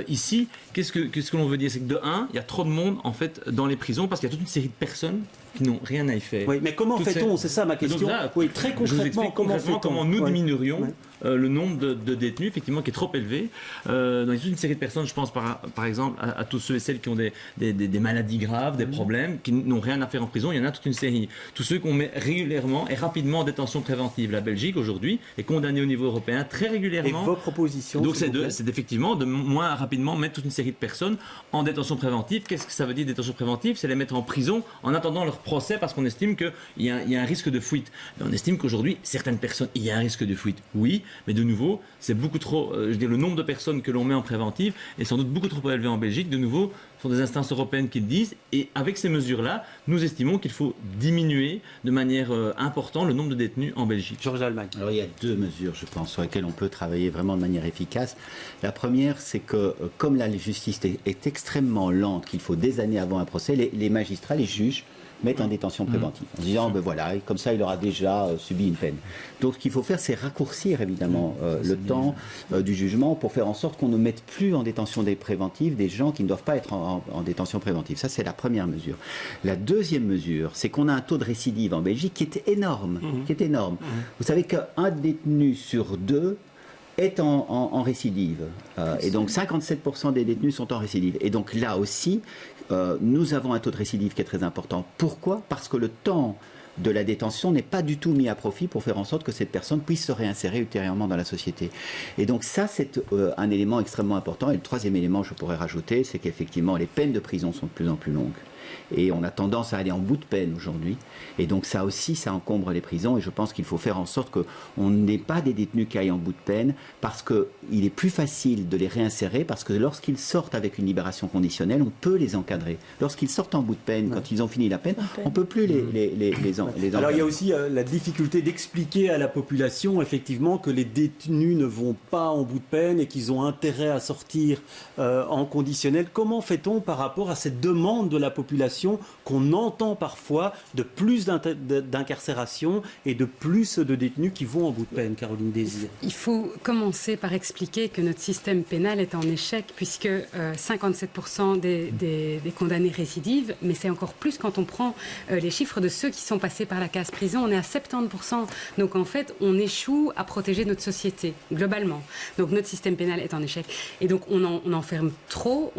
Ici, qu'est-ce que l'on veut dire? C'est que de un, il y a trop de monde en fait dans les prisons parce qu'il y a toute une série de personnes qui n'ont rien à y faire. Oui, mais comment fait-on? C'est ça ma question. Là, oui, très concrètement, comment nous diminuerions le nombre de détenus, effectivement, qui est trop élevé. Dans toute une série de personnes, je pense par exemple à tous ceux et celles qui ont des maladies graves, des problèmes, qui n'ont rien à faire en prison. Il y en a toute une série. Tous ceux qu'on met régulièrement et rapidement en détention préventive. La Belgique, aujourd'hui, est condamnée au niveau européen très régulièrement. Et vos propositions? Donc c'est effectivement de moins rapidement mettre toute une série de personnes en détention préventive. Qu'est-ce que ça veut dire détention préventive? C'est les mettre en prison en attendant leur procès parce qu'on estime qu'il y a un risque de fuite. Mais on estime qu'aujourd'hui, certaines personnes, il y a un risque de fuite. Oui, mais de nouveau, c'est beaucoup trop, le nombre de personnes que l'on met en préventive est sans doute beaucoup trop élevé en Belgique. De nouveau, ce sont des instances européennes qui le disent. Et avec ces mesures-là, nous estimons qu'il faut diminuer de manière importante le nombre de détenus en Belgique. Georges Allemagne. Alors il y a deux mesures, je pense, sur lesquelles on peut travailler vraiment de manière efficace. La première, c'est que comme la justice est extrêmement lente, qu'il faut des années avant un procès, les magistrats, les juges, mettre en détention préventive, en disant, ben voilà, comme ça il aura déjà subi une peine. Donc ce qu'il faut faire, c'est raccourcir évidemment le temps du jugement pour faire en sorte qu'on ne mette plus en détention préventive des gens qui ne doivent pas être en détention préventive. Ça, c'est la première mesure. La deuxième mesure, c'est qu'on a un taux de récidive en Belgique qui est énorme. Vous savez qu'un détenu sur deux est en récidive. Et donc 57% des détenus sont en récidive. Et donc là aussi, nous avons un taux de récidive qui est très important. Pourquoi? Parce que le temps de la détention n'est pas du tout mis à profit pour faire en sorte que cette personne puisse se réinsérer ultérieurement dans la société. Et donc ça, c'est un élément extrêmement important. Et le troisième élément, je pourrais rajouter, c'est qu'effectivement, les peines de prison sont de plus en plus longues. Et on a tendance à aller en bout de peine aujourd'hui. Et donc ça aussi, ça encombre les prisons. Et je pense qu'il faut faire en sorte qu'on n'ait pas des détenus qui aillent en bout de peine, parce qu'il est plus facile de les réinsérer, parce que lorsqu'ils sortent avec une libération conditionnelle, on peut les encadrer. Lorsqu'ils sortent en bout de peine, quand ils ont fini la peine, on ne peut plus les encadrer. Alors il y a aussi la difficulté d'expliquer à la population, effectivement, que les détenus ne vont pas en bout de peine et qu'ils ont intérêt à sortir en conditionnel. Comment fait-on par rapport à cette demande de la population population qu'on entend parfois de plus d'incarcération et de plus de détenus qui vont en bout de peine, Caroline Désir. Il faut commencer par expliquer que notre système pénal est en échec puisque 57% des condamnés récidivent, mais c'est encore plus quand on prend les chiffres de ceux qui sont passés par la case prison, on est à 70%. Donc en fait, on échoue à protéger notre société, globalement. Donc notre système pénal est en échec. Et donc on enferme trop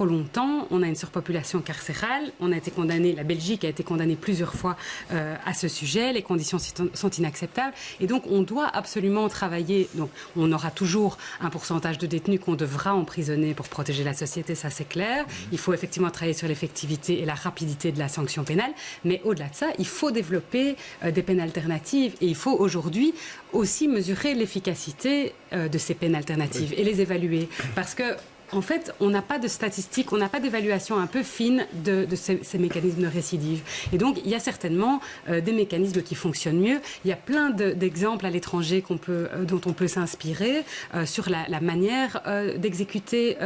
longtemps, on a une surpopulation carcérale, on a été condamné, la Belgique a été condamnée plusieurs fois à ce sujet, les conditions sont inacceptables. Et donc on doit absolument travailler, donc on aura toujours un pourcentage de détenus qu'on devra emprisonner pour protéger la société, ça c'est clair. Il faut effectivement travailler sur l'effectivité et la rapidité de la sanction pénale, mais au-delà de ça, il faut développer des peines alternatives et il faut aujourd'hui aussi mesurer l'efficacité de ces peines alternatives et les évaluer. Parce que en fait, on n'a pas de statistiques, on n'a pas d'évaluation un peu fine de ces mécanismes de récidive. Et donc, il y a certainement des mécanismes qui fonctionnent mieux. Il y a plein d'exemples à l'étranger dont on peut s'inspirer sur la manière d'exécuter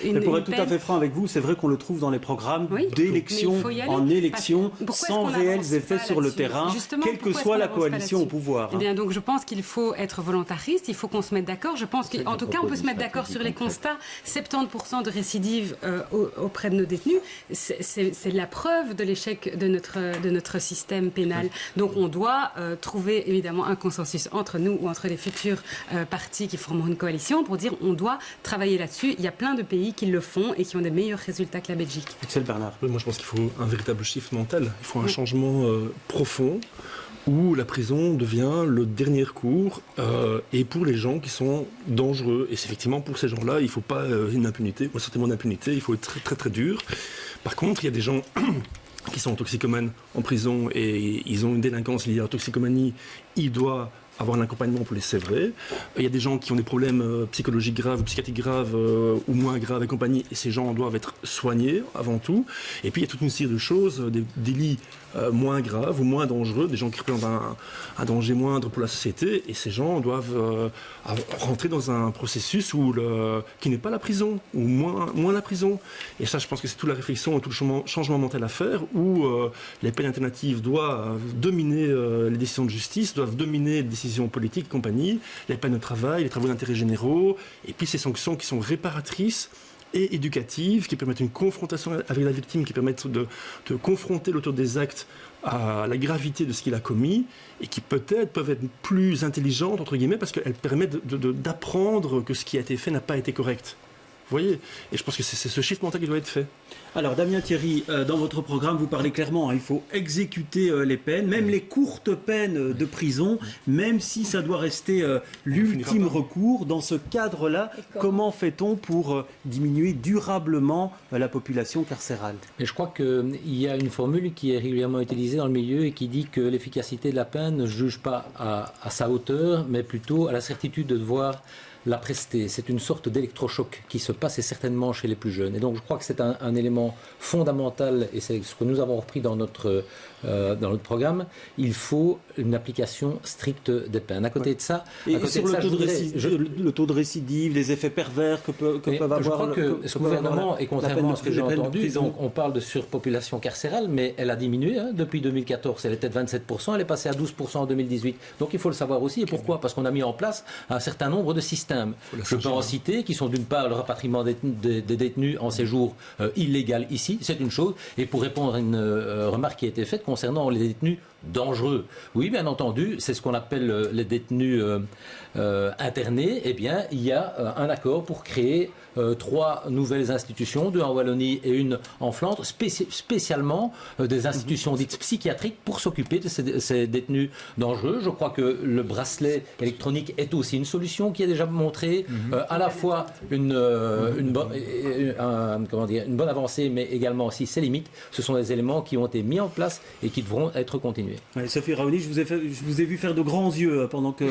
une Mais pour être tout peine. à fait franc avec vous, c'est vrai qu'on le trouve dans les programmes d'élection en élection, sans réels effets sur le terrain, quelle que soit la coalition au pouvoir. Eh bien, donc, je pense qu'il faut être volontariste, il faut qu'on se mette d'accord. Je pense qu'en tout cas, on peut se mettre d'accord sur les constats. 70% de récidive auprès de nos détenus, c'est la preuve de l'échec de notre système pénal. Donc on doit trouver évidemment un consensus entre nous ou entre les futurs partis qui formeront une coalition pour dire on doit travailler là-dessus. Il y a plein de pays qui le font et qui ont des meilleurs résultats que la Belgique. Axel Bernard. Moi je pense qu'il faut un véritable shift mental, il faut un changement profond où la prison devient le dernier recours et pour les gens qui sont dangereux. Et c'est effectivement pour ces gens-là, il ne faut pas une impunité, ou un sentiment d'impunité, il faut être très très très dur. Par contre, il y a des gens qui sont toxicomanes en prison et ils ont une délinquance liée à la toxicomanie, il doit avoir un accompagnement pour les sévrer. Il y a des gens qui ont des problèmes psychologiques graves, psychiatriques graves ou moins graves et compagnie, et ces gens doivent être soignés avant tout. Et puis il y a toute une série de choses, des délits moins graves ou moins dangereux, des gens qui représentent un danger moindre pour la société, et ces gens doivent rentrer dans un processus qui n'est pas la prison, ou moins la prison. Et ça, je pense que c'est toute la réflexion, tout le changement mental à faire, où les peines alternatives doivent dominer les décisions de justice, doivent dominer les décisions politiques et compagnie, les peines de travail, les travaux d'intérêt généraux, et puis ces sanctions qui sont réparatrices et éducatives, qui permettent une confrontation avec la victime, qui permettent de confronter l'auteur des actes à la gravité de ce qu'il a commis, et qui peut-être peuvent être plus intelligentes, entre guillemets, parce qu'elles permettent d'apprendre que ce qui a été fait n'a pas été correct. Vous voyez ? Et je pense que c'est ce shift mental qui doit être fait. Alors Damien Thierry, dans votre programme, vous parlez clairement, il faut exécuter les peines, même les courtes peines de prison, même si ça doit rester l'ultime recours. Dans ce cadre-là, comment fait-on pour diminuer durablement la population carcérale ? Et je crois qu'il y a une formule qui est régulièrement utilisée dans le milieu et qui dit que l'efficacité de la peine ne se juge pas à sa hauteur, mais plutôt à la certitude de devoir la prester. C'est une sorte d'électrochoc qui se passe et certainement chez les plus jeunes. Et donc je crois que c'est un élément fondamental, et c'est ce que nous avons repris dans notre programme. Il faut une application stricte des peines. À côté de ça, sur le taux de récidive, les effets pervers que peuvent avoir. Je crois que ce gouvernement, et contrairement à ce que j'ai entendu, on parle de surpopulation carcérale, mais elle a diminué depuis 2014. Elle était de 27%, elle est passée à 12% en 2018. Donc il faut le savoir aussi. Et pourquoi ? Parce qu'on a mis en place un certain nombre de systèmes. Je peux en citer qui sont d'une part le rapatriement des détenus en séjour illégal ici, c'est une chose. Et pour répondre à une remarque qui a été faite concernant les détenus dangereux. Oui, bien entendu, c'est ce qu'on appelle les détenus internés. Eh bien, il y a un accord pour créer 3 nouvelles institutions, 2 en Wallonie et 1 en Flandre, spécialement des institutions dites psychiatriques pour s'occuper de ces détenus dangereux. Je crois que le bracelet électronique est aussi une solution qui a déjà montré à la fois une bonne avancée, mais également aussi ses limites. Ce sont des éléments qui ont été mis en place et qui devront être continués. Ouais, Sophie Raoni, je vous ai vu faire de grands yeux pendant que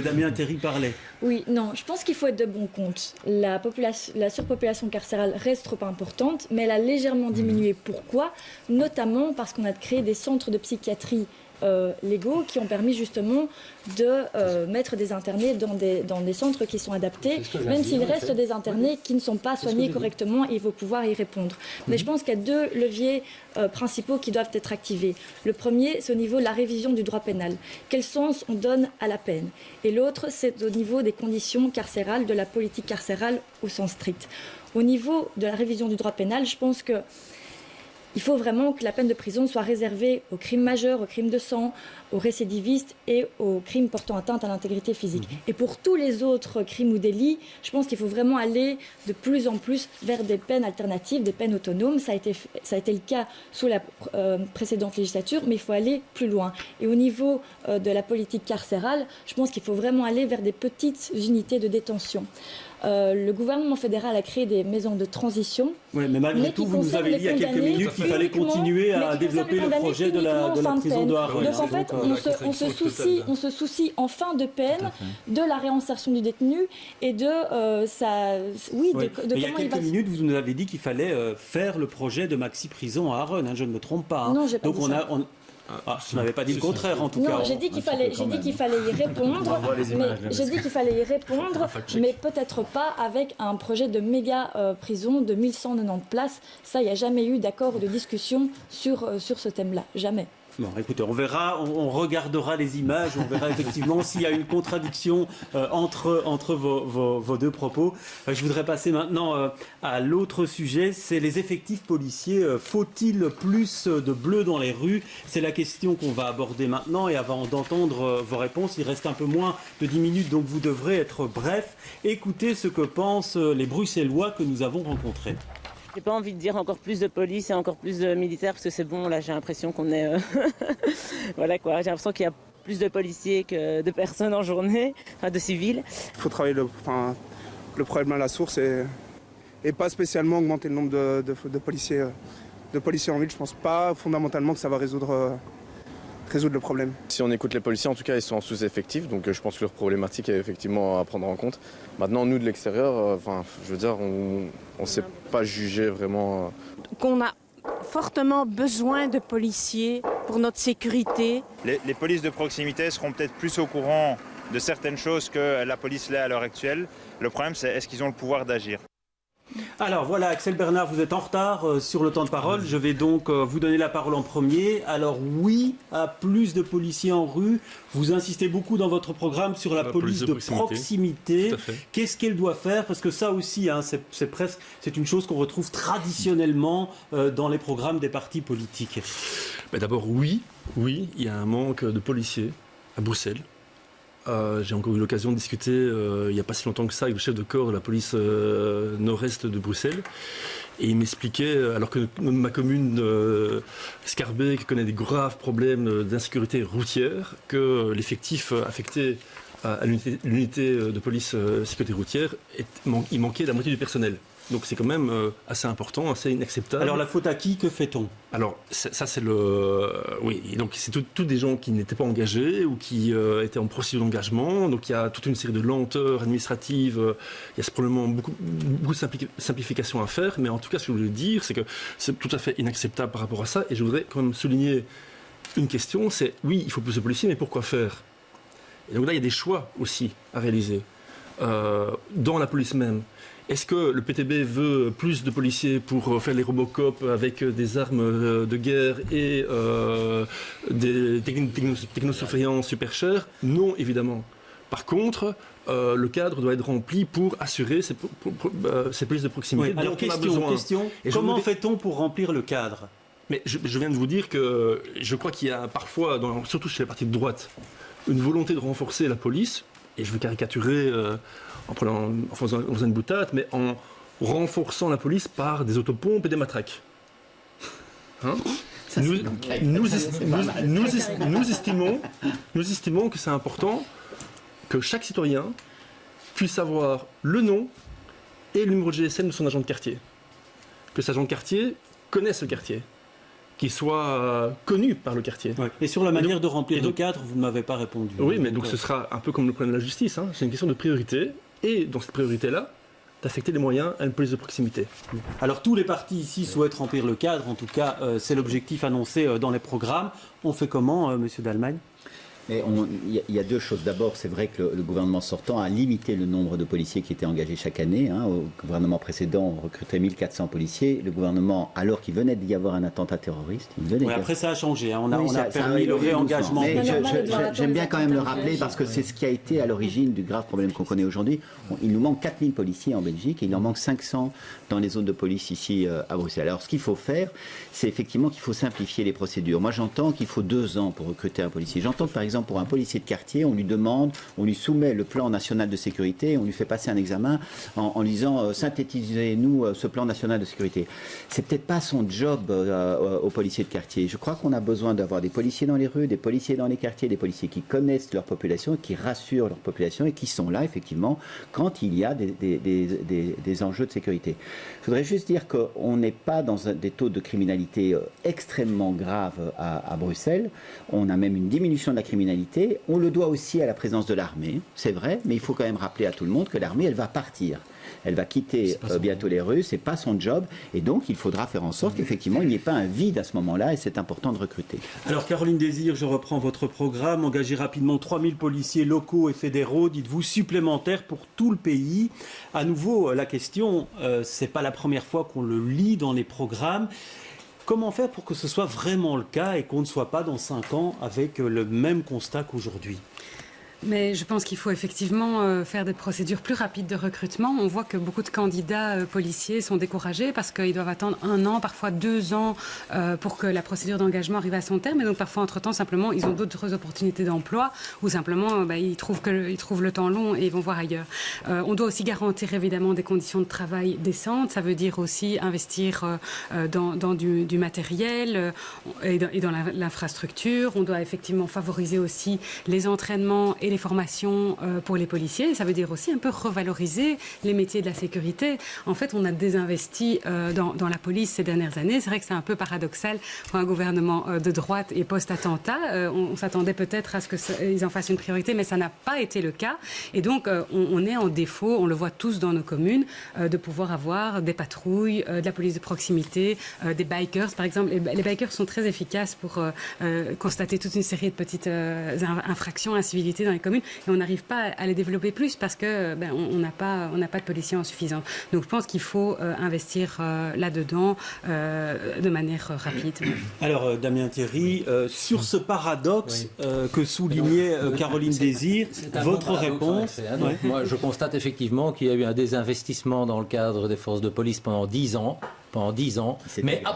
Damien Thierry parlait. Oui, non, je pense qu'il faut être de bon compte. La surpopulation carcérale reste trop importante, mais elle a légèrement diminué. Pourquoi ? Notamment parce qu'on a créé des centres de psychiatrie légaux qui ont permis justement de mettre des internés dans des centres qui sont adaptés, même s'il reste des internés qui ne sont pas soignés correctement, il faut pouvoir y répondre. Mais je pense qu'il y a deux leviers principaux qui doivent être activés. Le premier, c'est au niveau de la révision du droit pénal. Quel sens on donne à la peine? Et l'autre, c'est au niveau des conditions carcérales, de la politique carcérale au sens strict. Au niveau de la révision du droit pénal, je pense que il faut vraiment que la peine de prison soit réservée aux crimes majeurs, aux crimes de sang, aux récidivistes et aux crimes portant atteinte à l'intégrité physique. Et pour tous les autres crimes ou délits, je pense qu'il faut vraiment aller de plus en plus vers des peines alternatives, des peines autonomes. Ça a été le cas sous la précédente législature, mais il faut aller plus loin. Et au niveau de la politique carcérale, je pense qu'il faut vraiment aller vers des petites unités de détention. Le gouvernement fédéral a créé des maisons de transition. Oui, mais malgré tout, vous nous avez dit il y a quelques minutes qu'il fallait continuer à développer le projet de la prison de Harone. Donc en fait, on se soucie en fin de peine de la réinsertion du détenu et de mais il y a quelques minutes, vous nous avez dit qu'il fallait faire le projet de maxi prison à Harone, je ne me trompe pas. Non, j'ai pas dit ça. Je n'avais pas dit le contraire, en tout cas. Non, j'ai dit qu'il fallait y répondre, mais peut-être pas avec un projet de méga prison de 1190 places. Ça, il n'y a jamais eu d'accord ou de discussion sur ce thème-là. Jamais. Bon, écoutez, on verra, on regardera les images, on verra effectivement s'il y a une contradiction entre vos deux propos. Je voudrais passer maintenant à l'autre sujet, c'est les effectifs policiers. Faut-il plus de bleus dans les rues? C'est la question qu'on va aborder maintenant, et avant d'entendre vos réponses, il reste un peu moins de 10 minutes, donc vous devrez être bref. Écoutez ce que pensent les Bruxellois que nous avons rencontrés. J'ai pas envie de dire encore plus de police et encore plus de militaires parce que c'est bon, là j'ai l'impression qu'on est... voilà quoi, j'ai l'impression qu'il y a plus de policiers que de personnes en journée, enfin de civils. Il faut travailler le problème à la source et pas spécialement augmenter le nombre de policiers en ville. Je pense pas fondamentalement que ça va résoudre le problème. Si on écoute les policiers, en tout cas, ils sont en sous-effectif, donc je pense que leur problématique est effectivement à prendre en compte. Maintenant, nous, de l'extérieur, je veux dire, on ne sait pas juger vraiment. Qu'on a fortement besoin de policiers pour notre sécurité. Les polices de proximité seront peut-être plus au courant de certaines choses que la police l'est à l'heure actuelle. Le problème, c'est est-ce qu'ils ont le pouvoir d'agir? Alors voilà, Axel Bernard, vous êtes en retard sur le temps de parole. Je vais donc vous donner la parole en premier. Alors oui, à plus de policiers en rue. Vous insistez beaucoup dans votre programme sur la police de proximité. Qu'est-ce qu'elle doit faire? Parce que ça aussi, c'est une chose qu'on retrouve traditionnellement dans les programmes des partis politiques. D'abord, oui, il y a un manque de policiers à Bruxelles. J'ai encore eu l'occasion de discuter il n'y a pas si longtemps que ça avec le chef de corps de la police nord-est de Bruxelles, et il m'expliquait, alors que ma commune Scarbeck connaît des graves problèmes d'insécurité routière, que l'effectif affecté à l'unité de police sécurité routière, il manquait la moitié du personnel. Donc c'est quand même assez important, assez inacceptable. Alors la faute à qui? Que fait-on? Alors ça c'est le... Oui, donc c'est tous des gens qui n'étaient pas engagés ou qui étaient en procédure d'engagement. Donc il y a toute une série de lenteurs administratives. Il y a probablement beaucoup de simplifications à faire. Mais en tout cas, ce que je voulais dire, c'est que c'est tout à fait inacceptable par rapport à ça. Et je voudrais quand même souligner une question, c'est oui, il faut plus de policiers, mais pourquoi faire? Et donc là, il y a des choix aussi à réaliser dans la police même. Est-ce que le PTB veut plus de policiers pour faire les Robocop avec des armes de guerre et des technosurveillance super chères? Non, évidemment. Par contre, le cadre doit être rempli pour assurer ces polices de proximité. Oui, alors question, comment fait-on pour remplir le cadre? Mais je viens de vous dire que je crois qu'il y a parfois, surtout chez les partis de droite, une volonté de renforcer la police, et je veux caricaturer en faisant une boutade, mais en renforçant la police par des autopompes et des matraques. Nous estimons que c'est important que chaque citoyen puisse avoir le nom et le numéro de GSM de son agent de quartier. Que cet agent de quartier connaisse le quartier, qu'il soit connu par le quartier. Ouais. Et sur la manière de remplir le cadre, vous ne m'avez pas répondu. Oui, mais donc ce sera un peu comme le problème de la justice. C'est une question de priorité. Et dans cette priorité-là, d'affecter les moyens à une police de proximité. Alors tous les partis ici souhaitent remplir le cadre, en tout cas c'est l'objectif annoncé dans les programmes. On fait comment, Monsieur Dallemagne ? Il y a deux choses. D'abord, c'est vrai que le gouvernement sortant a limité le nombre de policiers qui étaient engagés chaque année. Au gouvernement précédent, on recrutait 1400 policiers. Le gouvernement, alors qu'il venait d'y avoir un attentat terroriste, après ça a changé. On a permis le réengagement. J'aime bien quand même le rappeler parce que c'est ce qui a été à l'origine du grave problème qu'on connaît aujourd'hui. Il nous manque 4000 policiers en Belgique et il en manque 500 dans les zones de police ici à Bruxelles. Alors ce qu'il faut faire, c'est effectivement qu'il faut simplifier les procédures. Moi j'entends qu'il faut 2 ans pour recruter un policier. J'entends que par exemple pour un policier de quartier, on lui soumet le plan national de sécurité, on lui fait passer un examen en lui disant synthétisez-nous ce plan national de sécurité. C'est peut-être pas son job au policier de quartier. Je crois qu'on a besoin d'avoir des policiers dans les rues, des policiers dans les quartiers, des policiers qui connaissent leur population, qui rassurent leur population et qui sont là effectivement quand il y a des enjeux de sécurité. Je voudrais juste dire qu'on n'est pas dans des taux de criminalité extrêmement graves à Bruxelles. On a même une diminution de la criminalité. On le doit aussi à la présence de l'armée, c'est vrai, mais il faut quand même rappeler à tout le monde que l'armée, elle va partir. Elle va quitter bientôt les rues, c'est pas son job, et donc il faudra faire en sorte qu'effectivement il n'y ait pas un vide à ce moment-là, et c'est important de recruter. Alors Caroline Désir, je reprends votre programme, engager rapidement 3000 policiers locaux et fédéraux, dites-vous supplémentaires pour tout le pays. À nouveau, la question, c'est pas la première fois qu'on le lit dans les programmes. Comment faire pour que ce soit vraiment le cas et qu'on ne soit pas dans 5 ans avec le même constat qu'aujourd'hui ? Mais je pense qu'il faut effectivement faire des procédures plus rapides de recrutement. On voit que beaucoup de candidats policiers sont découragés parce qu'ils doivent attendre 1 an, parfois 2 ans pour que la procédure d'engagement arrive à son terme. Et donc parfois, entre-temps, simplement, ils ont d'autres opportunités d'emploi ou simplement ils trouvent le temps long et ils vont voir ailleurs. On doit aussi garantir évidemment des conditions de travail décentes. Ça veut dire aussi investir dans du matériel et dans l'infrastructure. On doit effectivement favoriser aussi les entraînements et les formations pour les policiers. Ça veut dire aussi un peu revaloriser les métiers de la sécurité. En fait, on a désinvesti dans la police ces dernières années. C'est vrai que c'est un peu paradoxal pour un gouvernement de droite et post-attentat. On s'attendait peut-être à ce qu'ils en fassent une priorité, mais ça n'a pas été le cas. Et donc, on est en défaut, on le voit tous dans nos communes, de pouvoir avoir des patrouilles, de la police de proximité, des bikers, par exemple. Les bikers sont très efficaces pour constater toute une série de petites infractions, incivilités dans les communes, et on n'arrive pas à les développer plus parce que on n'a pas de policiers en suffisance. Donc je pense qu'il faut investir là-dedans de manière rapide. Alors Damien Thierry, sur ce paradoxe que soulignait Caroline Désir, votre réponse Moi je constate effectivement qu'il y a eu un désinvestissement dans le cadre des forces de police pendant 10 ans. Mais à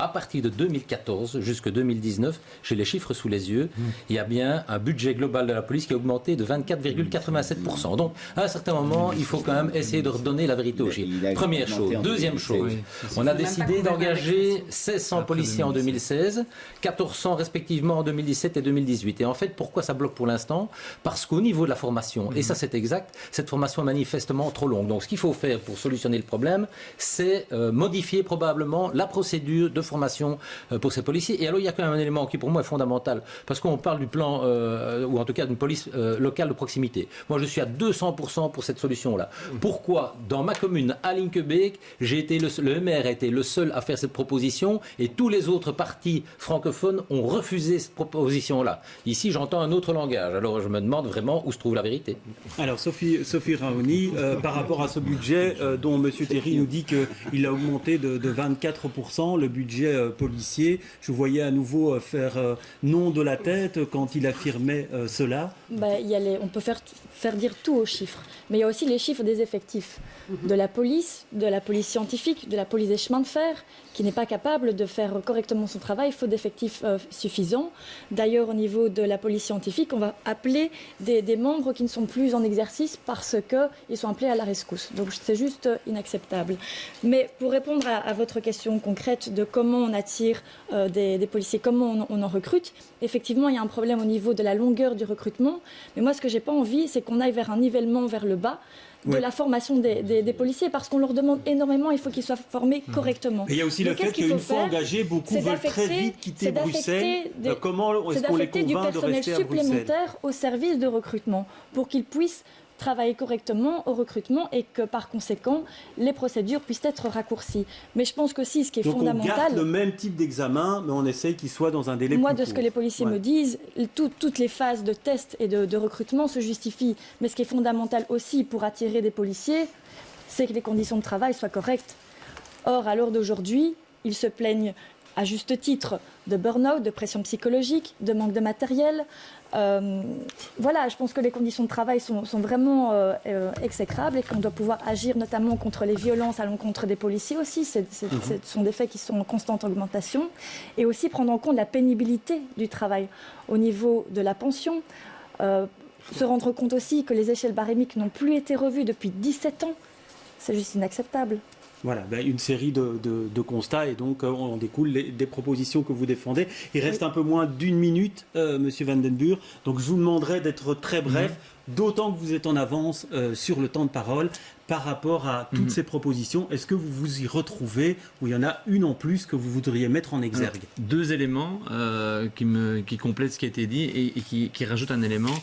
partir de 2014 jusqu'à 2019, j'ai les chiffres sous les yeux, il y a bien un budget global de la police qui a augmenté de 24,87%. Donc, à un certain moment, il faut quand même essayer de redonner la vérité aux chiffres. Première chose. Deuxième chose, on a décidé d'engager 1600 policiers en 2016, 1400 respectivement en 2017 et 2018. Et en fait, pourquoi ça bloque pour l'instant ? Parce qu'au niveau de la formation, et ça c'est exact, cette formation est manifestement trop longue. Donc, ce qu'il faut faire pour solutionner le problème, c'est modifier probablement la procédure de formation pour ces policiers. Et alors, il y a quand même un élément qui, pour moi, est fondamental, parce qu'on parle du plan, ou en tout cas d'une police locale de proximité. Moi, je suis à 200% pour cette solution-là. Pourquoi ? Dans ma commune, à Linkebeek, le maire a été le seul à faire cette proposition, et tous les autres partis francophones ont refusé cette proposition-là. Ici, j'entends un autre langage. Alors, je me demande vraiment où se trouve la vérité. Alors, Sophie Raoni, par rapport à ce budget dont M. Thierry nous dit qu'il a augmenté de 24%, le budget policier. Je vous voyais à nouveau faire non de la tête quand il affirmait cela. On peut faire dire tout aux chiffres, mais il y a aussi les chiffres des effectifs de la police scientifique, de la police des chemins de fer, qui n'est pas capable de faire correctement son travail, faute d'effectifs suffisants. D'ailleurs, au niveau de la police scientifique, on va appeler des membres qui ne sont plus en exercice parce qu'ils sont appelés à la rescousse. Donc c'est juste inacceptable. Mais pour répondre à votre question concrète de comment on attire des policiers, comment on en recrute, effectivement, il y a un problème au niveau de la longueur du recrutement. Mais moi, ce que je n'ai pas envie, c'est qu'on aille vers un nivellement vers le bas de la formation des policiers, parce qu'on leur demande énormément, il faut qu'ils soient formés correctement. Et il y a aussi le fait qu'une fois engagés, beaucoup veulent très vite quitter Bruxelles. Comment est-ce qu'on les convainc de rester à Bruxelles ? C'est d'affecter du personnel supplémentaire au service de recrutement, pour qu'ils puissent travailler correctement au recrutement et que par conséquent, les procédures puissent être raccourcies. Mais je pense qu'aussi, ce qui est Donc fondamental... on garde le même type d'examen, mais on essaye qu'il soit dans un délai Moi, plus de ce court. que les policiers me disent, toutes les phases de test et de recrutement se justifient. Mais ce qui est fondamental aussi pour attirer des policiers, c'est que les conditions de travail soient correctes. Or, à l'heure d'aujourd'hui, ils se plaignent à juste titre de burn-out, de pression psychologique, de manque de matériel. Voilà, je pense que les conditions de travail sont vraiment exécrables et qu'on doit pouvoir agir notamment contre les violences à l'encontre des policiers aussi. Ce sont des faits qui sont en constante augmentation. Et aussi prendre en compte la pénibilité du travail au niveau de la pension. Se rendre compte aussi que les échelles barémiques n'ont plus été revues depuis 17 ans. C'est juste inacceptable. Voilà, une série de constats et donc on découle des propositions que vous défendez. Il reste un peu moins d'une minute, Monsieur Van den Burg, donc je vous demanderai d'être très bref, d'autant que vous êtes en avance sur le temps de parole par rapport à toutes ces propositions. Est-ce que vous vous y retrouvez ou il y en a une en plus que vous voudriez mettre en exergue? Deux éléments qui complètent ce qui a été dit et qui rajoutent un élément.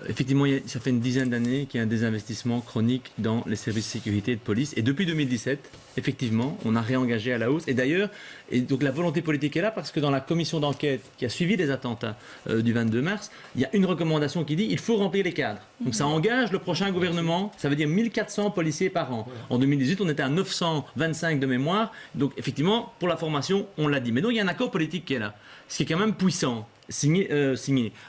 Effectivement, ça fait une dizaine d'années qu'il y a un désinvestissement chronique dans les services de sécurité et de police. Et depuis 2017, effectivement, on a réengagé à la hausse. Et d'ailleurs, donc la volonté politique est là parce que dans la commission d'enquête qui a suivi les attentats du 22 mars, il y a une recommandation qui dit qu'il faut remplir les cadres. Donc ça engage le prochain gouvernement. Ça veut dire 1400 policiers par an. En 2018, on était à 925 de mémoire. Donc effectivement, pour la formation, on l'a dit. Mais donc il y a un accord politique qui est là, ce qui est quand même puissant.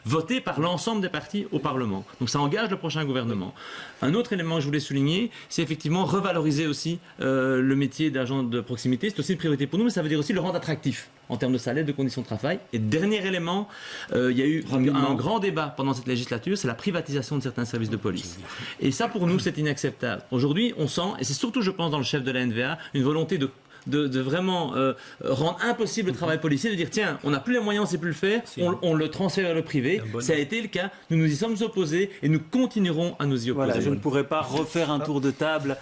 Voté par l'ensemble des partis au Parlement. Donc ça engage le prochain gouvernement. Un autre élément que je voulais souligner, c'est effectivement revaloriser aussi le métier d'agent de proximité. C'est aussi une priorité pour nous, mais ça veut dire aussi le rendre attractif en termes de salaire, de conditions de travail. Et dernier élément, il y a eu un grand débat pendant cette législature, c'est la privatisation de certains services de police. Et ça, pour nous, c'est inacceptable. Aujourd'hui, on sent, et c'est surtout, je pense, dans le chef de la NVA, une volonté de vraiment rendre impossible le travail policier, de dire tiens, on n'a plus les moyens, on ne sait plus le faire, on le transfère vers le privé. Ça a été le cas, nous nous y sommes opposés et nous continuerons à nous y opposer. Voilà, je ne pourrais pas refaire un tour de table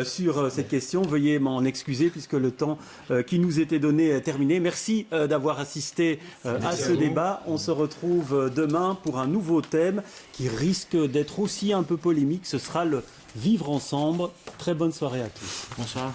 sur cette question. Veuillez m'en excuser puisque le temps qui nous était donné est terminé. Merci d'avoir assisté à ce débat. On se retrouve demain pour un nouveau thème qui risque d'être aussi un peu polémique. Ce sera le vivre ensemble. Très bonne soirée à tous. Bonsoir.